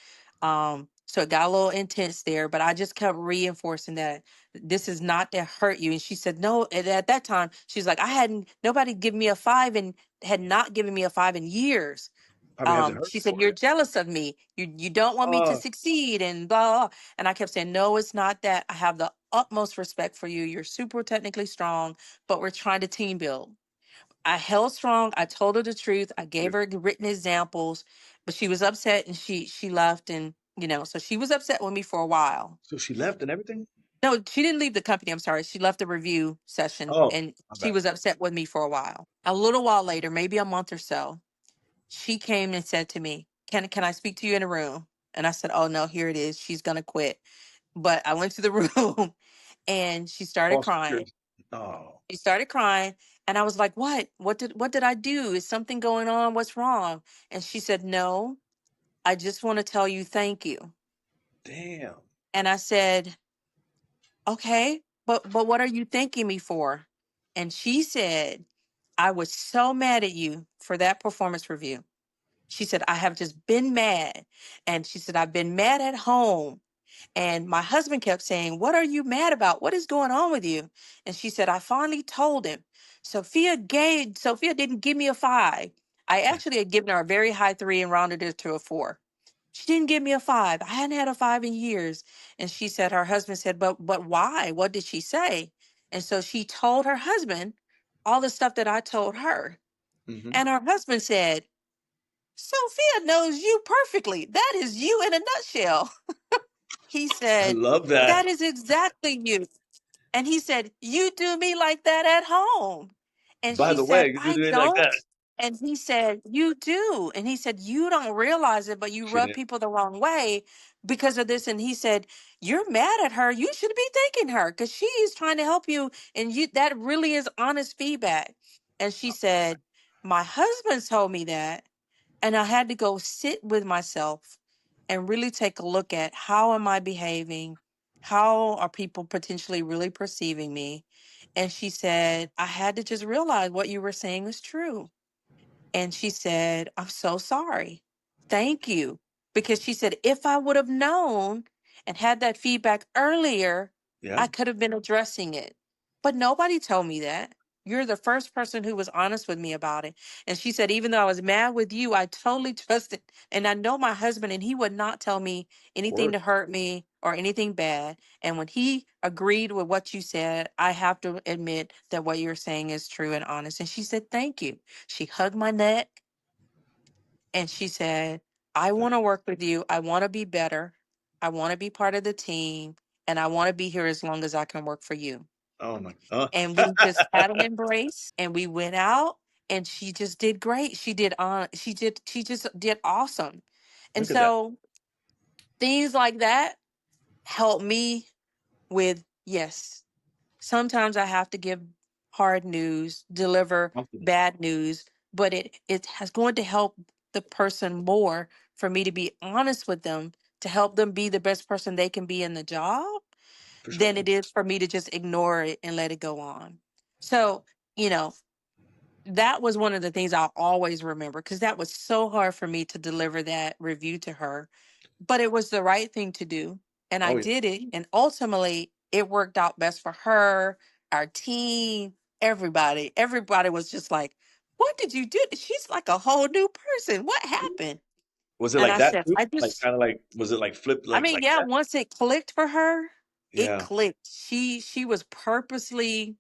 So it got a little intense there, but I just kept reinforcing that this is not to hurt you. And she said, no, at that time, she's like, I hadn't, nobody given me a five and had not given me a five in years. Probably hasn't heard She said, before. you're Yeah. jealous of me. You don't want me to Oh, succeed and blah, blah. And I kept saying, no, it's not that. I have the utmost respect for you. You're super technically strong, but we're trying to team build. I held strong. I told her the truth. I gave her written examples, but she was upset and she left. And, so she was upset with me for a while. so she left and everything? No, she didn't leave the company. I'm sorry. She left the review session Oh, and my she bad. was upset with me for a while. A little while later, maybe a month or so, she came and said to me, can I speak to you in a room? And I said, oh no, here it is. She's gonna quit. But I went to the room and she started False crying. security. Oh, She started crying and I was like, what? What did I do? Is something going on? What's wrong? And she said, no, I just want to tell you thank you. damn. And I said, okay, but what are you thanking me for? And she said, I was so mad at you for that performance review. She said, I have just been mad. And she said, I've been mad at home. And my husband kept saying, what are you mad about? What is going on with you? And she said, I finally told him. Sophia didn't give me a five. I actually had given her a very high three and rounded it to a four. She didn't give me a five. I hadn't had a five in years. And she said, her husband said, but why? What did she say? And so she told her husband all the stuff that I told her. Hmm. And her husband said, Sophia knows you perfectly. That is you in a nutshell. He I said, love that. that is exactly you. And he said, you do me like that at home. And By she the said, way, you do I it like don't. that. And he said, you do. And he said, you don't realize it, but you She rub didn't. people the wrong way because of this. And he said, you're mad at her. You should be thanking her because she is trying to help you. And that really is honest feedback. And she said, my husband told me that. And I had to go sit with myself and really take a look at how am I behaving? How are people potentially really perceiving me? And she said, I had to just realize what you were saying was true. And she said, I'm so sorry. Thank you. Because she said, if I would have known and had that feedback earlier, Yeah, I could have been addressing it. But nobody told me that. You're the first person who was honest with me about it. And she said, even though I was mad with you, I totally trusted. And I know my husband, and he would not tell me of anything course. to hurt me or anything bad. And when he agreed with what you said, I have to admit that what you're saying is true and honest. And she said, thank you. She hugged my neck and she said, I That- want to work with you. I want to be better. I want to be part of the team. And I want to be here as long as I can work for you. Oh my. Oh. And we just had an embrace and we went out and she just did great. She just did awesome. And Look at that. so things like that help me with yes. Sometimes I have to give hard news, deliver Confidence. bad news, but it has going to help the person more for me to be honest with them to help them be the best person they can be in the job For than sure. it is for me to just ignore it and let it go on. So, you know, that was one of the things I'll always remember because that was so hard for me to deliver that review to her. But it was the right thing to do. And I Oh yeah. did it. And ultimately, it worked out best for her, our team, everybody. Everybody was just like, what did you do? She's like a whole new person. What happened? Was it And like I that said, too? Like kind of like was it like flip I mean, like yeah, that? once it clicked for her, it Yeah. clicked. She was purposely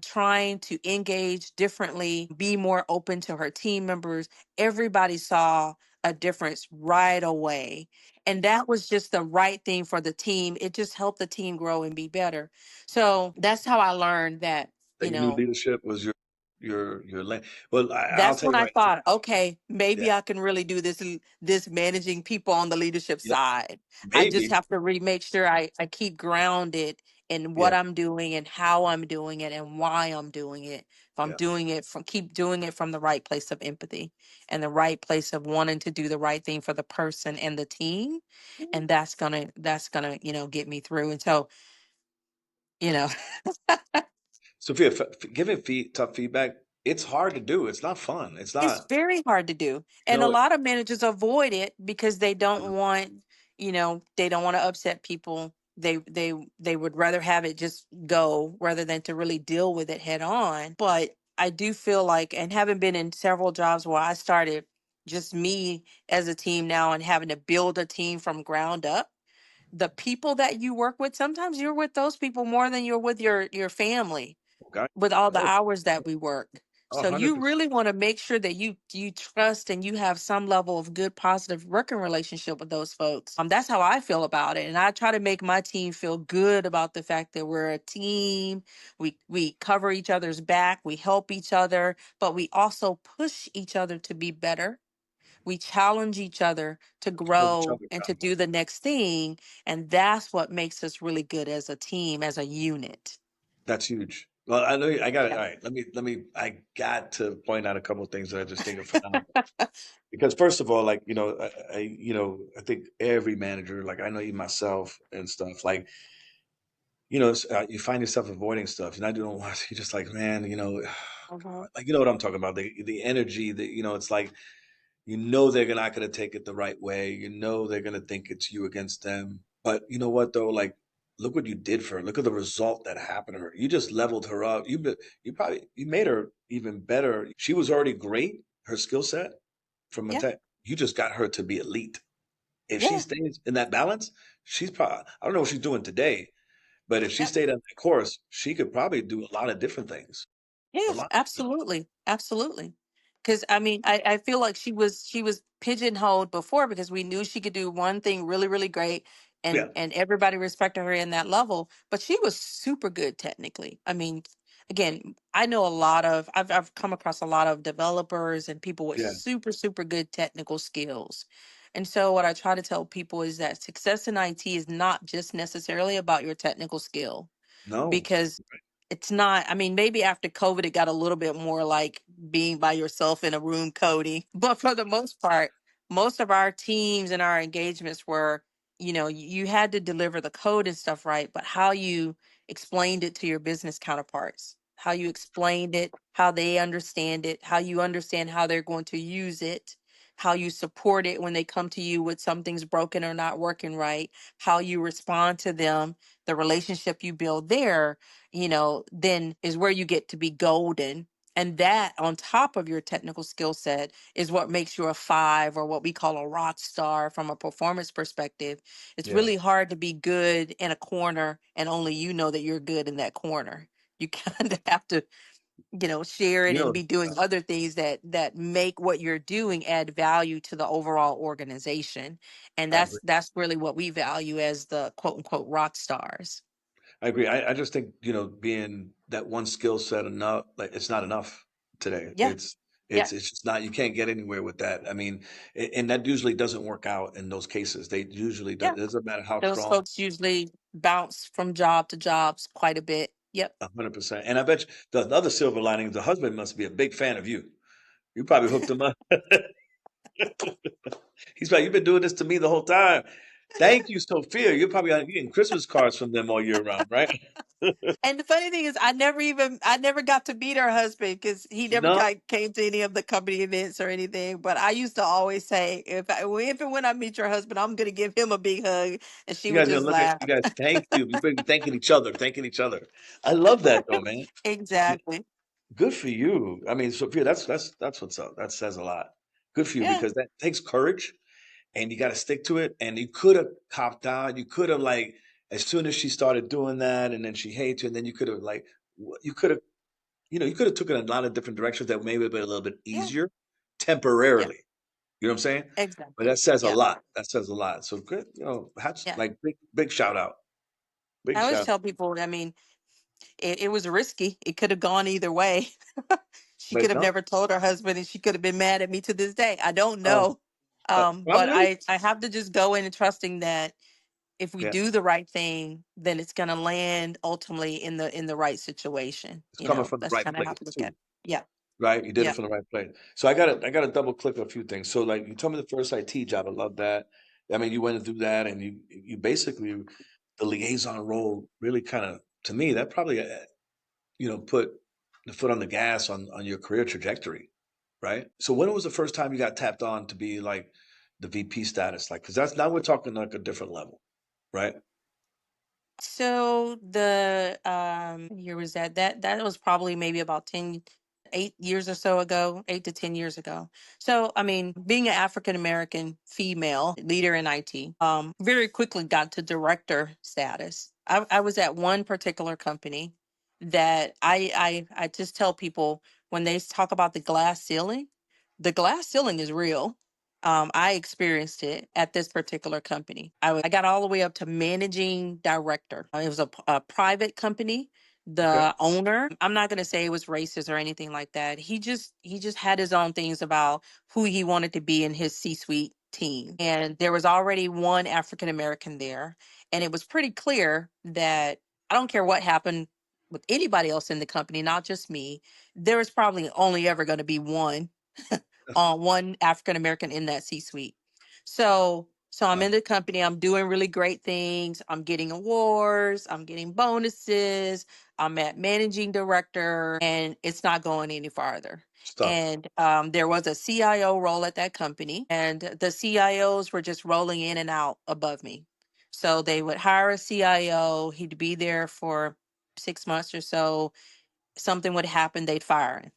trying to engage differently, be more open to her team members. Everybody saw a difference right away. And that was just the right thing for the team. It just helped the team grow and be better. So that's how I learned that, That you knew leadership was your lane. Well, I'll that's tell when you I right. thought, okay, Yeah. maybe I can really do this managing people on the leadership Yeah. side. I just Maybe. have to make sure I keep grounded in what Yeah. I'm doing and how I'm doing it and why I'm doing it. If I'm Yeah. doing it from keep doing it from the right place of empathy and the right place of wanting to do the right thing for the person and the team. And that's gonna, get me through. And so, you know, Sophia, giving tough feedback, it's hard to do. It's not fun. It's it's not, very hard to do. you And a know, lot of managers avoid it because they don't want, they don't want to upset people. They would rather have it just go rather than to really deal with it head on. But I do feel like, and having been in several jobs where I started just me as a team now and having to build a team from ground up, the people that you work with, sometimes you're with those people more than you're with your family, Okay. with all the Oh, hours that we work. So you 100%. really want to make sure that you trust and you have some level of good positive working relationship with those folks. That's how I feel about it. And I try to make my team feel good about the fact that we're a team. We cover each other's back, we help each other, but we also push each other to be better. We challenge each other to Hold each grow other and to accountable. do the next thing. And that's what makes us really good as a team, as a unit. That's huge. Well, I know I got it. Yeah. All right. I got to point out a couple of things that I just think are phenomenal. Because first of all, like, I think every manager, like I know you myself and stuff, like, you find yourself avoiding stuff. And I don't want, you're just like, man, Mhm. like, you know what I'm talking about? The energy that, it's like, they're not going to take it the right way. They're going to think it's you against them. But you know what though? Like, look what you did for her. Look at the result that happened to her. You just leveled her up. You made her even better. She was already great, her skill set from a Yeah. tech. You just got her to be elite. If she Yeah. stays in that balance, she's probably, I don't know what she's doing today, but if she Yeah. stayed on that course, she could probably do a lot of different things. A Yeah, lot of stuff. absolutely. Absolutely. Because I mean, I feel like she was pigeonholed before because we knew she could do one thing really, really great, Yeah. and everybody respected her in that level, but she was super good technically. I mean, again, I know a lot of I've come across a lot of developers and people with Yeah. super, super good technical skills. And so what I try to tell people is that success in IT is not just necessarily about your technical skill, No. because it's not. I mean, maybe after COVID it got a little bit more like being by yourself in a room coding, but for the most part, most of our teams and our engagements were, you had to deliver the code and stuff right, but how you explained it to your business counterparts, how you explained it, how they understand it, how you understand how they're going to use it, how you support it when they come to you with something's broken or not working right, how you respond to them, the relationship you build there, then is where you get to be golden. And that, on top of your technical skill set, is what makes you a five, or what we call a rock star from a performance perspective. It's Yeah. really hard to be good in a corner and only you know that you're good in that corner. You kind of have to, share it You and know, be doing other things that make what you're doing add value to the overall organization. And I that's agree. that's really what we value as the quote unquote rock stars. I agree. I just think, being that one skill set enough, like it's not enough today. Yeah. Yeah. It's just not, you can't get anywhere with that. I mean, and that usually doesn't work out in those cases. They usually do, Yeah. it doesn't matter how Those strong, folks usually bounce from job to jobs quite a bit. Yep. 100%. And I bet you the other silver lining is the husband must be a big fan of you. You probably hooked him up. He's like, you've been doing this to me the whole time. Thank you, Sophia. You're probably getting Christmas cards from them all year round, right? And the funny thing is, I never got to meet her husband because he never No, came to any of the company events or anything. But I used to always say, if and when I meet your husband, I'm gonna give him a big hug, and she you would guys gonna just look at laugh. you guys. Thank you. You've been thanking each other, thanking each other. I love that though, man. Yeah, Exactly. good for you. I mean, Sophia, that's what's up. That says a lot. Good for you Yeah. because that takes courage, and you got to stick to it. And you could have copped out. You could have like, as soon as she started doing that, and then she hates you, and then you could have like, you could have, you could have took it in a lot of different directions that maybe have been a little bit Yeah. easier Yeah. temporarily. You know what I'm saying? But Exactly. that says a Yeah. lot. That says a lot. So good. Hats Yeah. like big shout out. Big I always shout. tell people, I mean, it was risky. It could have gone either way. She could But have no, never told her husband, and she could have been mad at me to this day. I don't uh, know. But probably. I have to just go in and trusting that if we Yeah, do the right thing, then it's going to land ultimately in the right situation. it's coming from the That's right kind of how place to look at too, it. Yeah. right? You did it Yeah. from the right place. So I gotta double click a few things. So like you told me the first IT job, I love that. I mean, you went through that, and you basically the liaison role really kind of, to me, that probably put the foot on the gas on your career trajectory, right? So when was the first time you got tapped on to be like the VP status? Like, because that's now we're talking like a different level, right? So the year was that that was probably maybe about 8 years or so ago, 8 to 10 years ago. So I mean, being an African American female leader in IT, very quickly got to director status. I was at one particular company that I just tell people when they talk about the glass ceiling is real. I experienced it at this particular company. I got all the way up to managing director. It was a private company. Okay. The owner, I'm not going to say it was racist or anything like that. He just had his own things about who he wanted to be in his C-suite team. And there was already one African American there, and it was pretty clear that I don't care what happened with anybody else in the company, not just me. There was probably only ever going to be one African American in that C suite. So I'm Wow. in the company. I'm doing really great things. I'm getting awards. I'm getting bonuses. I'm at managing director, and it's not going any farther. Stuck. And there was a CIO role at that company, and the CIOs were just rolling in and out above me. So they would hire a CIO. He'd be there for 6 months or so. Something would happen. They'd fire him,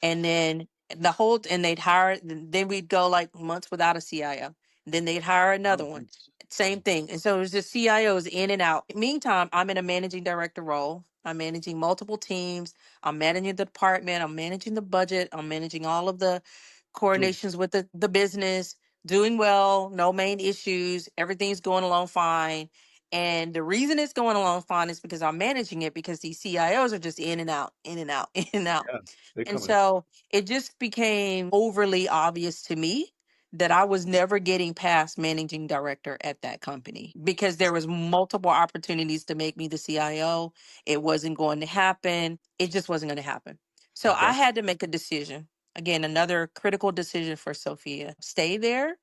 and then and they'd hire, then we'd go like months without a CIO. Then they'd hire Oh, another one. geez. Same thing. And so it was just CIOs in and out. Meantime, I'm in a managing director role. I'm managing multiple teams. I'm managing the department. I'm managing the budget. I'm managing all of the Dude, coordinations with the business, doing well, no main issues. Everything's going along fine. And the reason it's going along fine is because I'm managing it, because these CIOs are just in and out, in and out, in and out. yeah, they And coming. so it just became overly obvious to me that I was never getting past managing director at that company, because there was multiple opportunities to make me the CIO. It wasn't going to happen. It just wasn't going to happen. So Okay. I had to make a decision. Again, another critical decision for Sophia. Stay there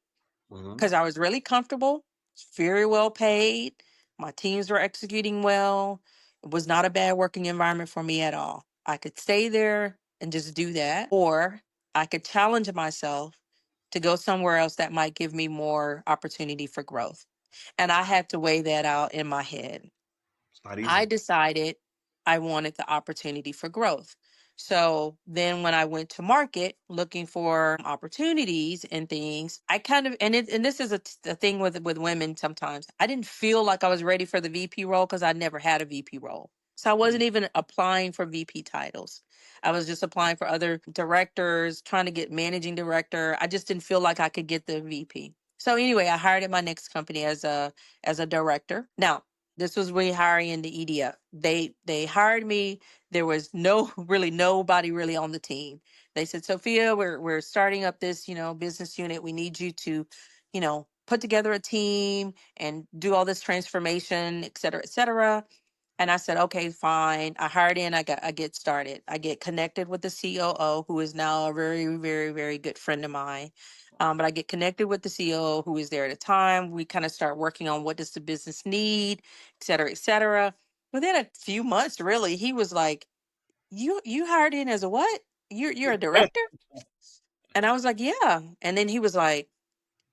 Hmm. because I was really comfortable, very well paid. My teams were executing well. It was not a bad working environment for me at all. I could stay there and just do that, or I could challenge myself to go somewhere else that might give me more opportunity for growth. And I had to weigh that out in my head. It's not I easy. decided I wanted the opportunity for growth. So then when I went to market looking for opportunities and things, I kind of, and this is a thing with women sometimes. I didn't feel like I was ready for the VP role because I never had a VP role. So I Mm. wasn't even applying for VP titles. I was just applying for other directors, trying to get managing director. I just didn't feel like I could get the VP. So anyway, I hired at my next company as a director. Now, this was way hiring in the EDF. They hired me. There was no really nobody really on the team. They said, Sophia, we're starting up this, business unit. We need you to, put together a team and do all this transformation, et cetera, et cetera. And I said, okay, fine. I hired in, I get started. I get connected with the COO, who is now a very, very, very good friend of mine. But I get connected with the COO who is there at the time. We kind of start working on what does the business need, et cetera, et cetera. Within a few months, really, he was like, you hired in as a what? You're a director? And I was like, yeah. And then he was like,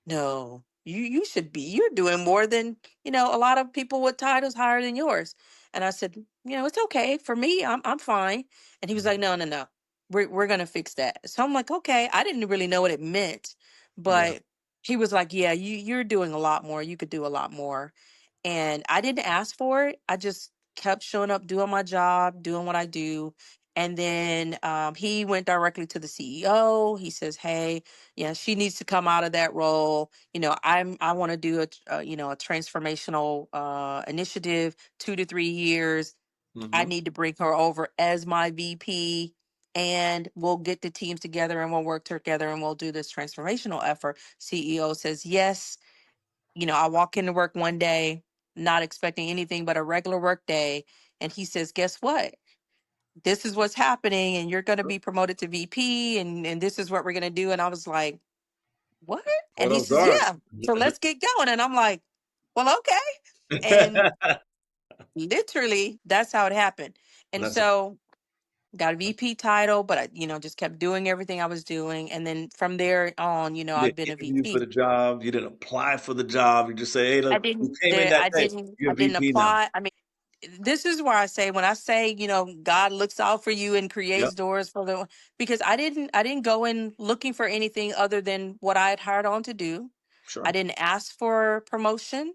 no, you should be. You're doing more than, a lot of people with titles higher than yours. And I said, it's okay for me. I'm fine. And he was like, no, no, no. We're gonna fix that. So I'm like, okay. I didn't really know what it meant, Yeah. but he was like, yeah, you're doing a lot more. You could do a lot more. And I didn't ask for it. I just kept showing up, doing my job, doing what I do. And then he went directly to the CEO. He says, hey, yeah, she needs to come out of that role. I want to do a transformational initiative, 2 to 3 years. I Hmm. need to bring her over as my VP, and we'll get the teams together and we'll work together and we'll do this transformational effort. CEO says yes. I walk into work one day, not expecting anything but a regular work day, and he says, guess what? This is what's happening, and you're going to be promoted to VP, and this is what we're going to do. And I was like, what? And What he else says, are? yeah, so let's get going. And I'm like, well, okay. And literally, that's how it happened. And That's a so got a VP title, but I, just kept doing everything I was doing. And then from there on, You I've didn't been a interview for VP. the job. You didn't apply for the job. You just say, "Hey, look, you came in that day. You're I didn't VP now." apply. I mean, this is where I say, when I say, God looks out for you and Yep. creates doors for the, because I didn't go in looking for anything other than what I had hired on to do. I Sure. didn't ask for promotion.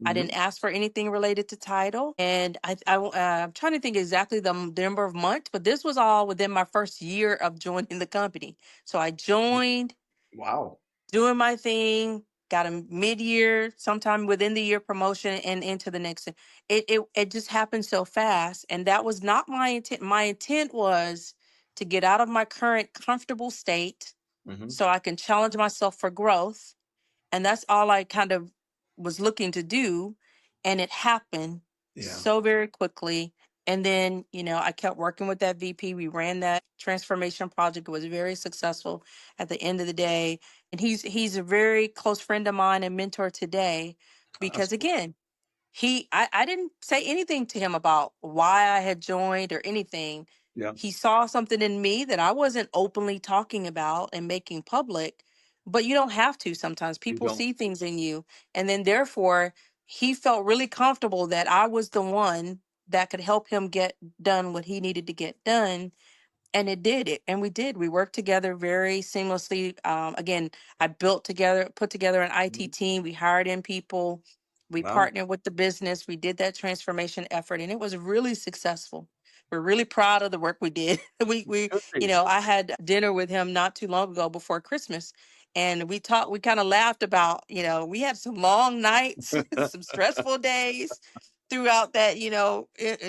I didn't Hmm. ask for anything related to title. And I'm trying to think exactly the number of months, but this was all within my first year of joining the company. So I joined, Wow. doing my thing, got a mid-year, sometime within the year promotion, and into the next. It just happened so fast, and that was not my intent. My intent was to get out of my current comfortable state Hmm. so I can challenge myself for growth, and that's all I kind of was looking to do. And it happened Yeah. so very quickly. And then, I kept working with that VP. We ran that transformation project. It was very successful at the end of the day. And he's a very close friend of mine and mentor today, That's because cool. again, I didn't say anything to him about why I had joined or anything. Yeah. He saw something in me that I wasn't openly talking about and making public, but you don't have to. Sometimes You people don't. see things in you, and then therefore he felt really comfortable that I was the one that could help him get done what he needed to get done. And it did it, and we worked together very seamlessly. Again, I put together an IT Mhm. team. We hired in people, we Wow. partnered with the business, we did that transformation effort, and it was really successful. We're really proud of the work we did. Should be. I had dinner with him not too long ago before Christmas, and we kind of laughed about, we had some long nights, some stressful days throughout that,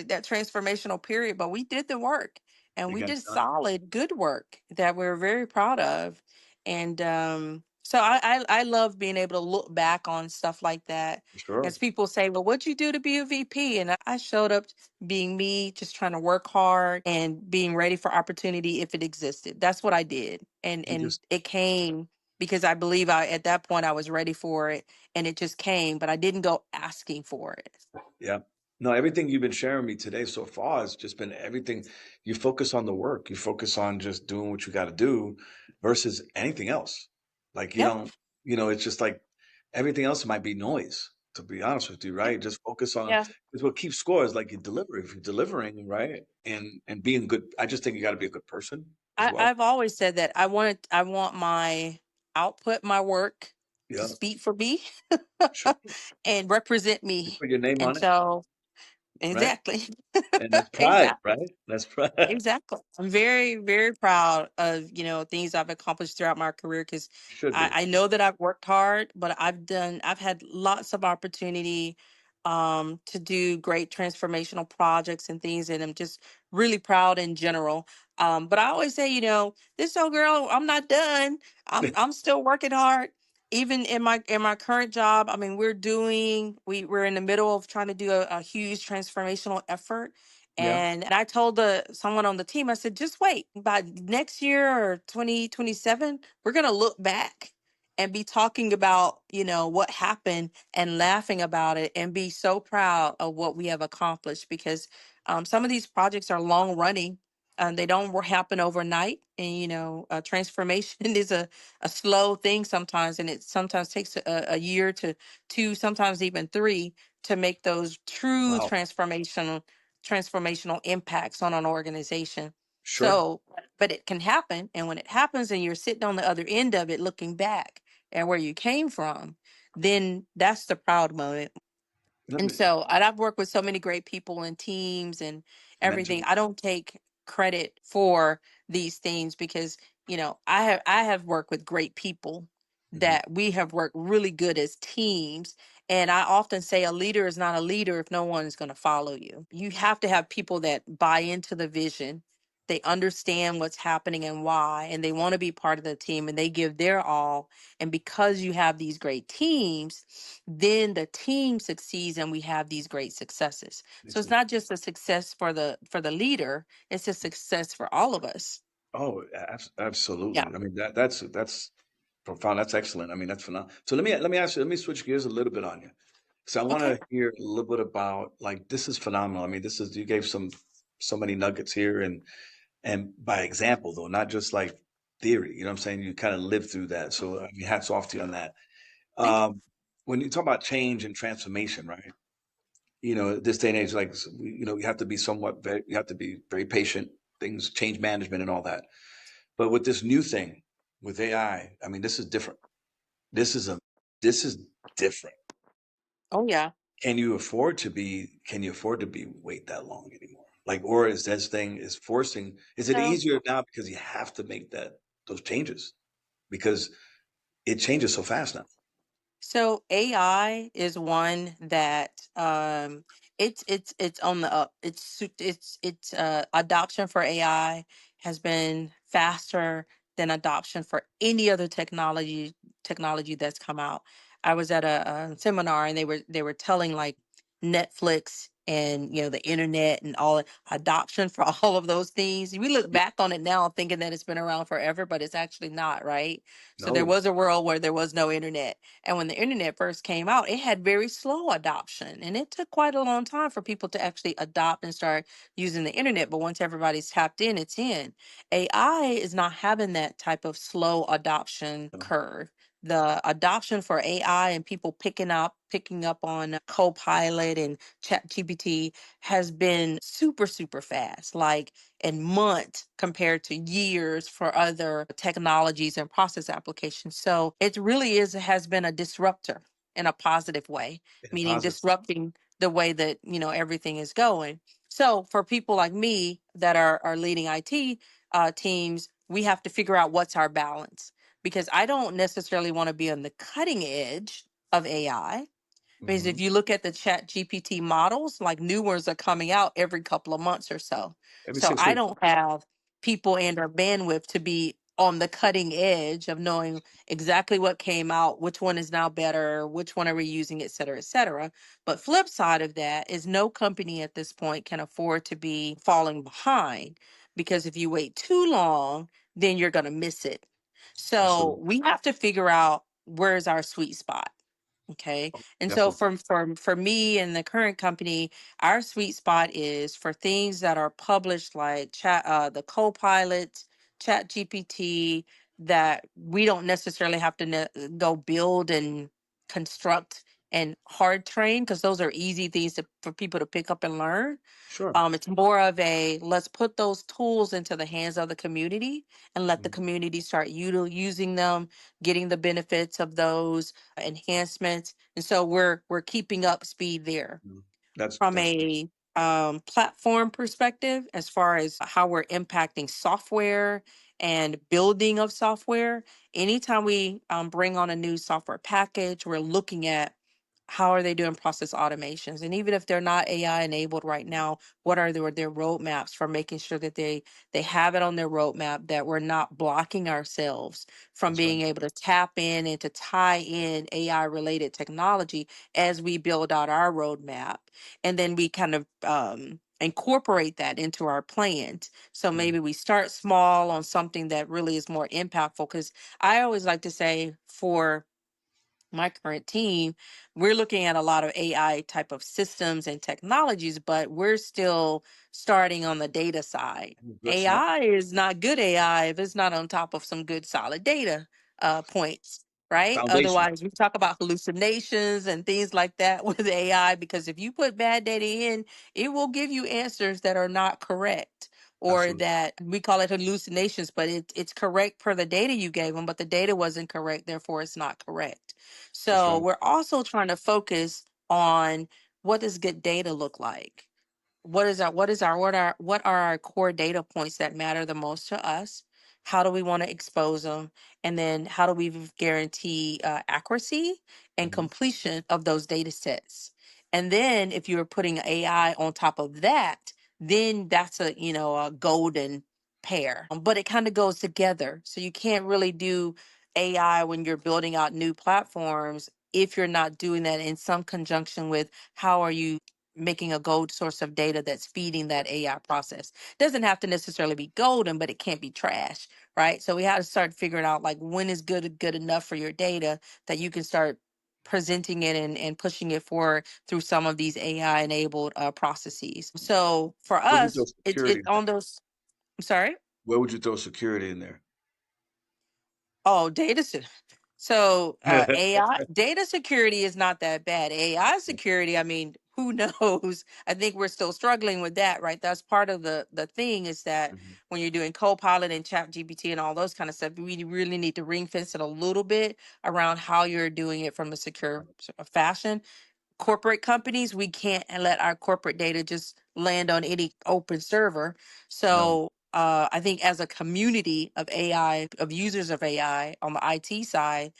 that transformational period, but we did the work, and It we got did done. solid good work that we're very proud of. And so I love being able to look back on stuff like that, Sure. as people say, well, what'd you do to be a VP? And I showed up being me, just trying to work hard and being ready for opportunity if it existed. That's what I did. and You and just, it came because I believe at that point I was ready for it, and it just came, but I didn't go asking for it. yeah. No, everything you've been sharing me today so far has just been everything. You focus on the work. You focus on just doing what you got to do versus anything else. Like you Yep. don't, it's just like everything else might be noise, to be honest with you, Yep. right? Just focus on, Yeah. because what keeps score is like you deliver. If you're delivering, right? And being good, I just think you got to be a good person as well. I've always said that I want my output, my work, to Yeah. speak for me Sure. and represent You me. put your name And on it, so, right? exactly. And that's pride, Exactly. right? That's pride. Exactly. I'm very, very proud of, things I've accomplished throughout my career, because Should be. I know that I've worked hard, but I've had lots of opportunity to do great transformational projects and things, and I'm just really proud in general. But I always say, this old girl, I'm not done. I'm still working hard. Even in my current job, I mean, we're in the middle of trying to do a huge transformational effort, Yeah. and I told someone on the team, I said, just wait. By next year or 2027, we're going to look back and be talking about, what happened and laughing about it and be so proud of what we have accomplished, because some of these projects are long running. They don't happen overnight. And, transformation is a slow thing sometimes. And it sometimes takes a year to two, sometimes even three, to make those true Wow. transformational impacts on an organization. Sure. So, but it can happen. And when it happens and you're sitting on the other end of it, looking back at where you came from, then that's the proud moment. Let And me so, and I've worked with so many great people and teams and everything. mention. I don't take credit for these things, because, I have worked with great people Mhm. that we have worked really good as teams. And I often say a leader is not a leader if no one is going to follow you. You have to have people that buy into the vision. They understand what's happening and why, and they want to be part of the team, and they give their all. And because you have these great teams, then the team succeeds and we have these great successes. So it's Listen. not just a success for the leader, it's a success for all of us. Oh, Yeah. absolutely. I mean, that's profound. That's excellent. I mean, that's phenomenal. So let me ask you, let me switch gears a little bit on you. So I want Okay. to hear a little bit about, like, this is phenomenal. I mean, this is, you gave so many nuggets here, and by example though, not just like theory. You know what I'm saying? You kind of live through that. So I mean, hats off to you on that. Thank you. Um, when you talk about change and transformation, right? You know, this day and age, like you know, you have to be you have to be very patient. Things, change management, and all that. But with this new thing with AI, I mean, this is different. This is a this is different. Oh yeah. Can you afford to be wait that long anymore? Like, or is this thing is forcing, is it So easier now because you have to make those changes because it changes so fast now? So AI is one that it's on the up. It's adoption for AI has been faster than adoption for any other technology that's come out. I was at a seminar and they were telling like Netflix and the internet and all adoption for all of those things. We look Yeah. back on it now thinking that it's been around forever, but it's actually not, right? So there No, was a world where there was no internet, and when the internet first came out, it had very slow adoption. And it took quite a long time for people to actually adopt and start using the internet. But once everybody's tapped in, it's in. AI is not having that type of slow adoption no, curve. The adoption for AI and people picking up on Copilot and ChatGPT has been super, super fast. Like in months compared to years for other technologies and process applications. So it really has been a disruptor in a positive way, in a meaning positive. disrupting the way that, everything is going. So for people like me that are leading IT teams, we have to figure out what's our balance, because I don't necessarily want to be on the cutting edge of AI, because if Hmm. you look at the Chat GPT models, like new ones are coming out every couple of months or so. Every So six I weeks. don't have people and or bandwidth to be on the cutting edge of knowing exactly what came out, which one is now better, which one are we using, et cetera, et cetera. But flip side of that is no company at this point can afford to be falling behind, because if you wait too long, then you're going to miss it. So Absolutely. we have to figure out where's our sweet spot. Okay. And so Definitely. for me and the current company, our sweet spot is for things that are published like the Copilot, Chat GPT, that we don't necessarily have to go build and construct and hard train, because those are easy things for people to pick up and learn. Sure. It's more of a let's put those tools into the hands of the community and let the Mhm. community start using them, getting the benefits of those enhancements. And so we're keeping up speed there. Mhm. From That's good. a platform perspective, as far as how we're impacting software and building of software, anytime we bring on a new software package, we're looking at how are they doing process automations. And even if they're not AI enabled right now, what are their roadmaps for making sure that they have it on their roadmap, that we're not blocking ourselves from That's right. being able to tap in and to tie in AI related technology as we build out our roadmap. And then we kind of incorporate that into our plans. So Mhm. maybe we start small on something that really is more impactful. Because I always like to say, for my current team, we're looking at a lot of AI type of systems and technologies, but we're still starting on the data side. Good stuff. AI is not good AI if it's not on top of some good solid data points, right? Foundation. Otherwise, we talk about hallucinations and things like that with AI, because if you put bad data in, it will give you answers that are not correct, or Absolutely. that we call it hallucinations, but it's correct per the data you gave them, but the data wasn't correct, therefore it's not correct. That's So right. we're also trying to focus on what does good data look like? What are our core data points that matter the most to us? How do we want to expose them? And then how do we guarantee accuracy and Hmm. completion of those data sets? And then if you're putting AI on top of that, then that's a golden pair. But it kind of goes together. So you can't really do AI when you're building out new platforms if you're not doing that in some conjunction with how are you making a gold source of data that's feeding that AI process. Doesn't have to necessarily be golden, but it can't be trash, right? So we have to start figuring out like when is good enough for your data that you can start presenting it and pushing it forward through some of these AI enabled processes. So for Those are us, those it's security. on those. I'm sorry. Where would you throw security in there? Oh, data so AI data security is not that bad. AI security, I mean, who knows? I think we're still struggling with that, right? That's part of the thing is that Mhm. when you're doing Copilot and Chat GPT and all those kind of stuff, we really need to ring fence it a little bit around how you're doing it from a secure fashion. Corporate companies, we can't let our corporate data just land on any open server. No, So I think as a community of AI, of users of AI on the IT side,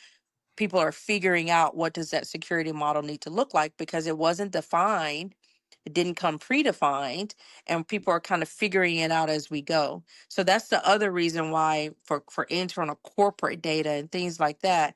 people are figuring out what does that security model need to look like because it wasn't defined. It didn't come predefined, and people are kind of figuring it out as we go. So that's the other reason why for internal corporate data and things like that,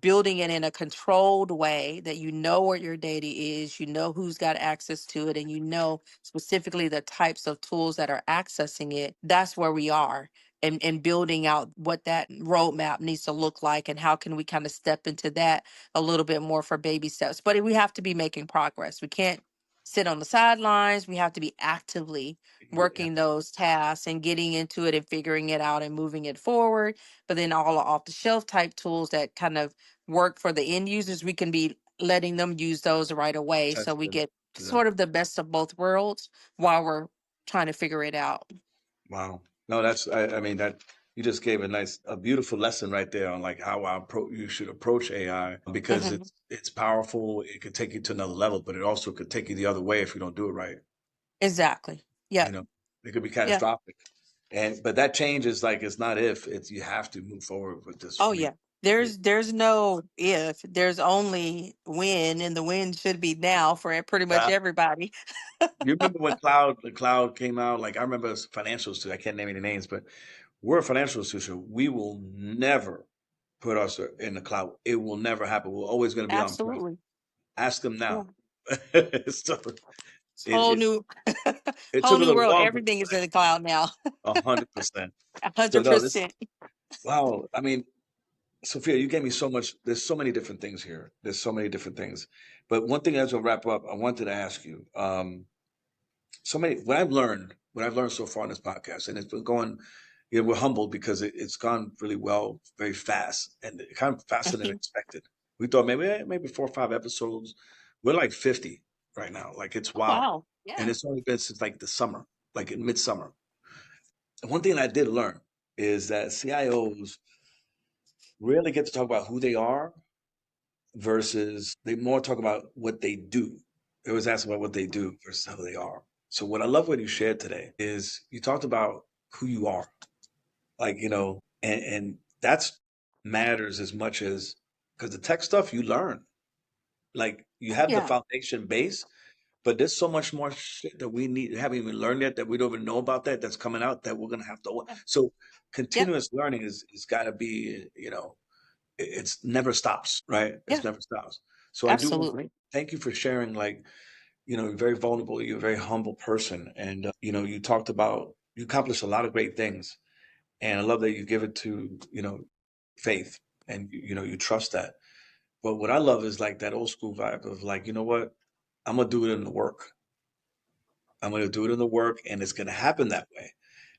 building it in a controlled way that you know what your data is, you know who's got access to it, and you know specifically the types of tools that are accessing it. That's where we are. And building out what that roadmap needs to look like and how can we kind of step into that a little bit more for baby steps. But we have to be making progress. We can't sit on the sidelines. We have to be actively yeah, working those tasks and getting into it and figuring it out and moving it forward. But then all off the shelf type tools that kind of work for the end users, we can be letting them use those right away. So test we them. get Yeah. sort of the best of both worlds while we're trying to figure it out. Wow. No, I mean, that you just gave a beautiful lesson right there on like how you should approach AI because Mhm. it's powerful. It could take you to another level, but it also could take you the other way if you don't do it right. Exactly. You Yep. know, it could be Yep. catastrophic. But that change is like it's not if, it's you have to move forward with this. Oh yeah. There's no if, there's only when, and the when should be now for pretty much Yeah. everybody. You remember when the cloud came out? Like I remember as financial institution, I can't name any names, but we're a financial institution. We will never put us in the cloud. It will never happen. We're always going to be on prem. Absolutely. Ask them Yeah. now. So Whole it, new it whole took a new little world. longer, Everything is in the cloud now. 100%. So hundred no, this percent. wow. I mean, Sophia, you gave me so much. There's so many different things here. There's so many different things. But one thing as we wrap up, I wanted to ask you. What I've learned so far in this podcast, and it's been going. We're humbled because it's gone really well, very fast, and kind of faster than expected. We thought maybe 4 or 5 episodes. We're like 50 right now. Like it's Oh wild, wow. and Yeah. it's only been since like the summer, like in midsummer. And one thing I did learn is that CIOs rarely get to talk about who they are versus they more talk about what they do. They always ask about what they do versus how they are. So what I love what you shared today is you talked about who you are, like and that's matters as much as because the tech stuff you learn, like you Oh have the yeah. foundation base, but there's so much more shit that we need haven't even learned yet that we don't even know about that's coming out that we're gonna have to. Yeah. So Yep. continuous learning is got to be it's never stops, right? It's Yeah. never stops. So I do want to Absolutely. thank you for sharing, like, you're very vulnerable, you're a very humble person. And, you talked about, you accomplished a lot of great things. And I love that you give it to, faith and, you trust that. But what I love is like that old school vibe of like, you know what? I'm going to do it in the work. I'm going to do it in the work and it's going to happen that way.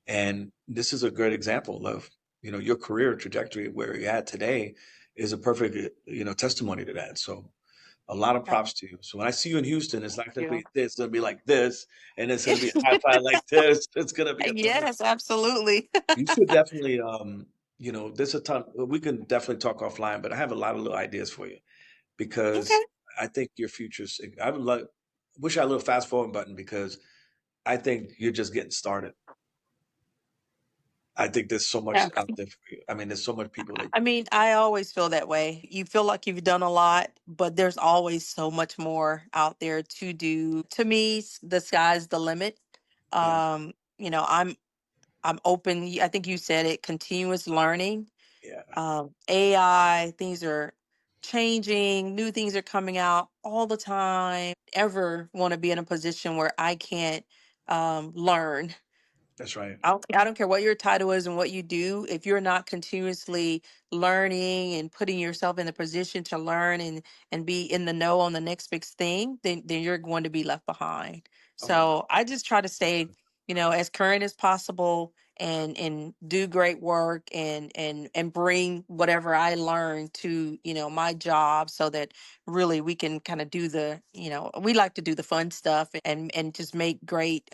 And this is a great example of, your career trajectory where you're at today is a perfect, testimony to that. So a lot of Yeah. props to you. So when I see you in Houston, it's not Thank going to you. be this, it's going to be like this, and it's going to be a high five like this. It's going to be a thing. Yes, absolutely. You should definitely, there's a ton. We can definitely talk offline, but I have a lot of little ideas for you because Okay. I think your future's. I would like, wish I had a little fast forward button because I think you're just getting started. I think there's so much Yeah. out there for you. I mean, there's so much people that, I mean, I always feel that way. You feel like you've done a lot, but there's always so much more out there to do. To me, the sky's the limit. yeah, You know, I'm open. I think you said it, continuous learning. yeah, AI, things are changing, new things are coming out all the time. Ever want to be in a position where I can't learn? that's right. I don't care what your title is and what you do. If you're not continuously learning and putting yourself in the position to learn and be in the know on the next big thing, then you're going to be left behind. Oh, So I just try to stay, as current as possible and do great work and bring whatever I learned to, my job, so that really we can kind of do the, we like to do the fun stuff and just make great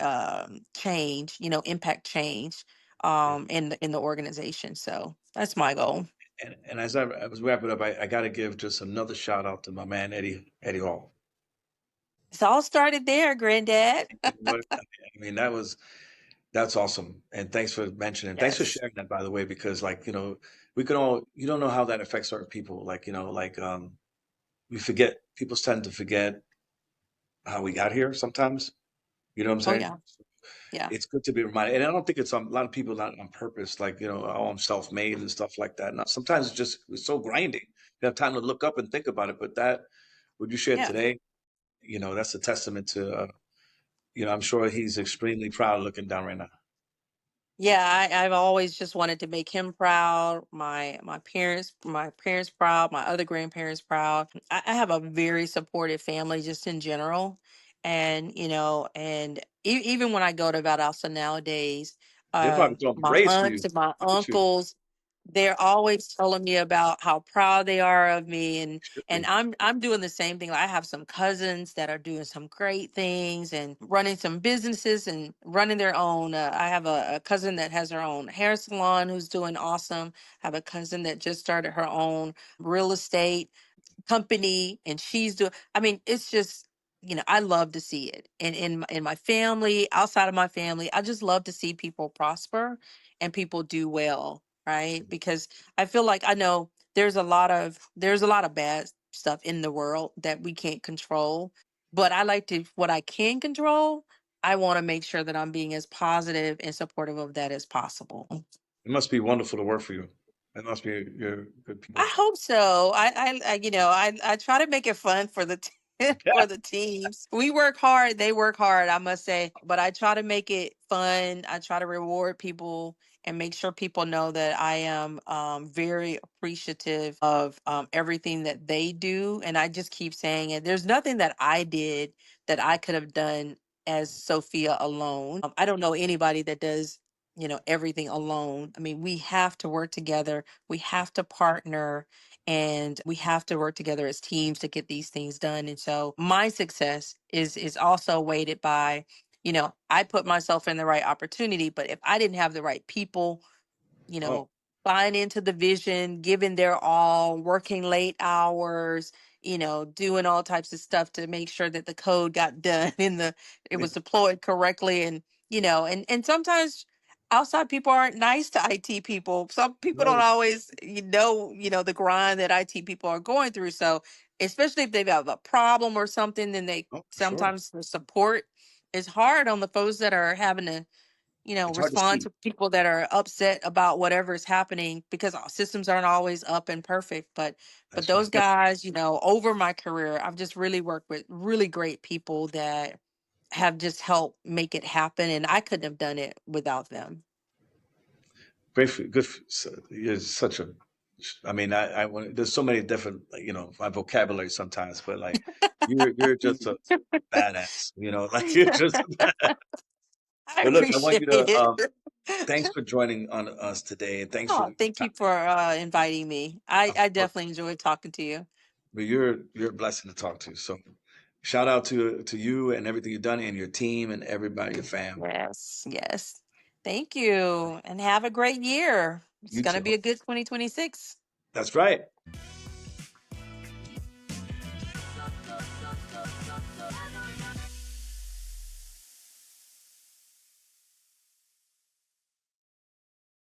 change, impact change in the organization. So that's my goal. And as I was wrapping up, I got to give just another shout out to my man Eddie Hall. It's all started there, Granddad. You know what? I mean, that's awesome. And thanks for mentioning. Thanks for Yes. sharing that, by the way, because like we could all you don't know how that affects certain people. Like like we forget. People tend to forget how we got here sometimes. You know what I'm Oh saying? yeah. Yeah. It's good to be reminded, and I don't think it's a lot of people not on purpose. Like oh, I'm self-made and stuff like that. Now, sometimes it's so grinding. You have time to look up and think about it. But that what you shared Yeah. today, that's a testament to. I'm sure he's extremely proud looking down right now. Yeah, I've always just wanted to make him proud, my parents proud, my other grandparents proud. I have a very supportive family just in general, and even when I go to Valdosta nowadays, They're probably throwing my parades for aunts you. and my Look at you. uncles, they're always telling me about how proud they are of me, and Should and be. I'm doing the same thing. I have some cousins that are doing some great things and running some businesses and running their own. I have a cousin that has her own hair salon who's doing awesome. I have a cousin that just started her own real estate company, and she's doing, I mean, it's just, I love to see it. And in my family, outside of my family, I just love to see people prosper and people do well, right? Because I feel like I know there's a lot of bad stuff in the world that we can't control, but I like to what I can control. I want to make sure that I'm being as positive and supportive of that as possible. It must be wonderful to work for you. It must be you're good I people. hope so. I try to make it fun for the for the teams. We work hard, they work hard, I must say, but I try to make it fun. I try to reward people and make sure people know that I am very appreciative of everything that they do. And I just keep saying it. There's nothing that I did that I could have done as Sophia alone. I don't know anybody that does, everything alone. I mean, we have to work together, we have to partner, and we have to work together as teams to get these things done. And so my success is also weighted by, I put myself in the right opportunity, but if I didn't have the right people, you Oh, know, buying into the vision, giving their all, working late hours, doing all types of stuff to make sure that the code got done and it was deployed correctly. And, and sometimes outside people aren't nice to IT people. Some people don't no. always, the grind that IT people are going through. So especially if they have a problem or something, then they Oh, for sure. sometimes the support is hard on the folks that are having to, It's hard to respond see. to people that are upset about whatever is happening, because our systems aren't always up and perfect. But That's right. those guys, over my career, I've just really worked with really great people that have just helped make it happen, and I couldn't have done it without them. Great for good. You're such a. I mean, there's so many different, like, my vocabulary sometimes, but like, you're just a badass. Like you're just. I But look, I want appreciate you to. it. Thanks for joining on us today, and thanks for Oh, your thank you time. for inviting me. I, Of I course, definitely enjoyed talking to you. but you're a blessing to talk to. So, shout out to you and everything you've done, and your team, and everybody, your fam. Yes, yes. Thank you. And have a great year. It's You going to be too. a good 2026. That's right.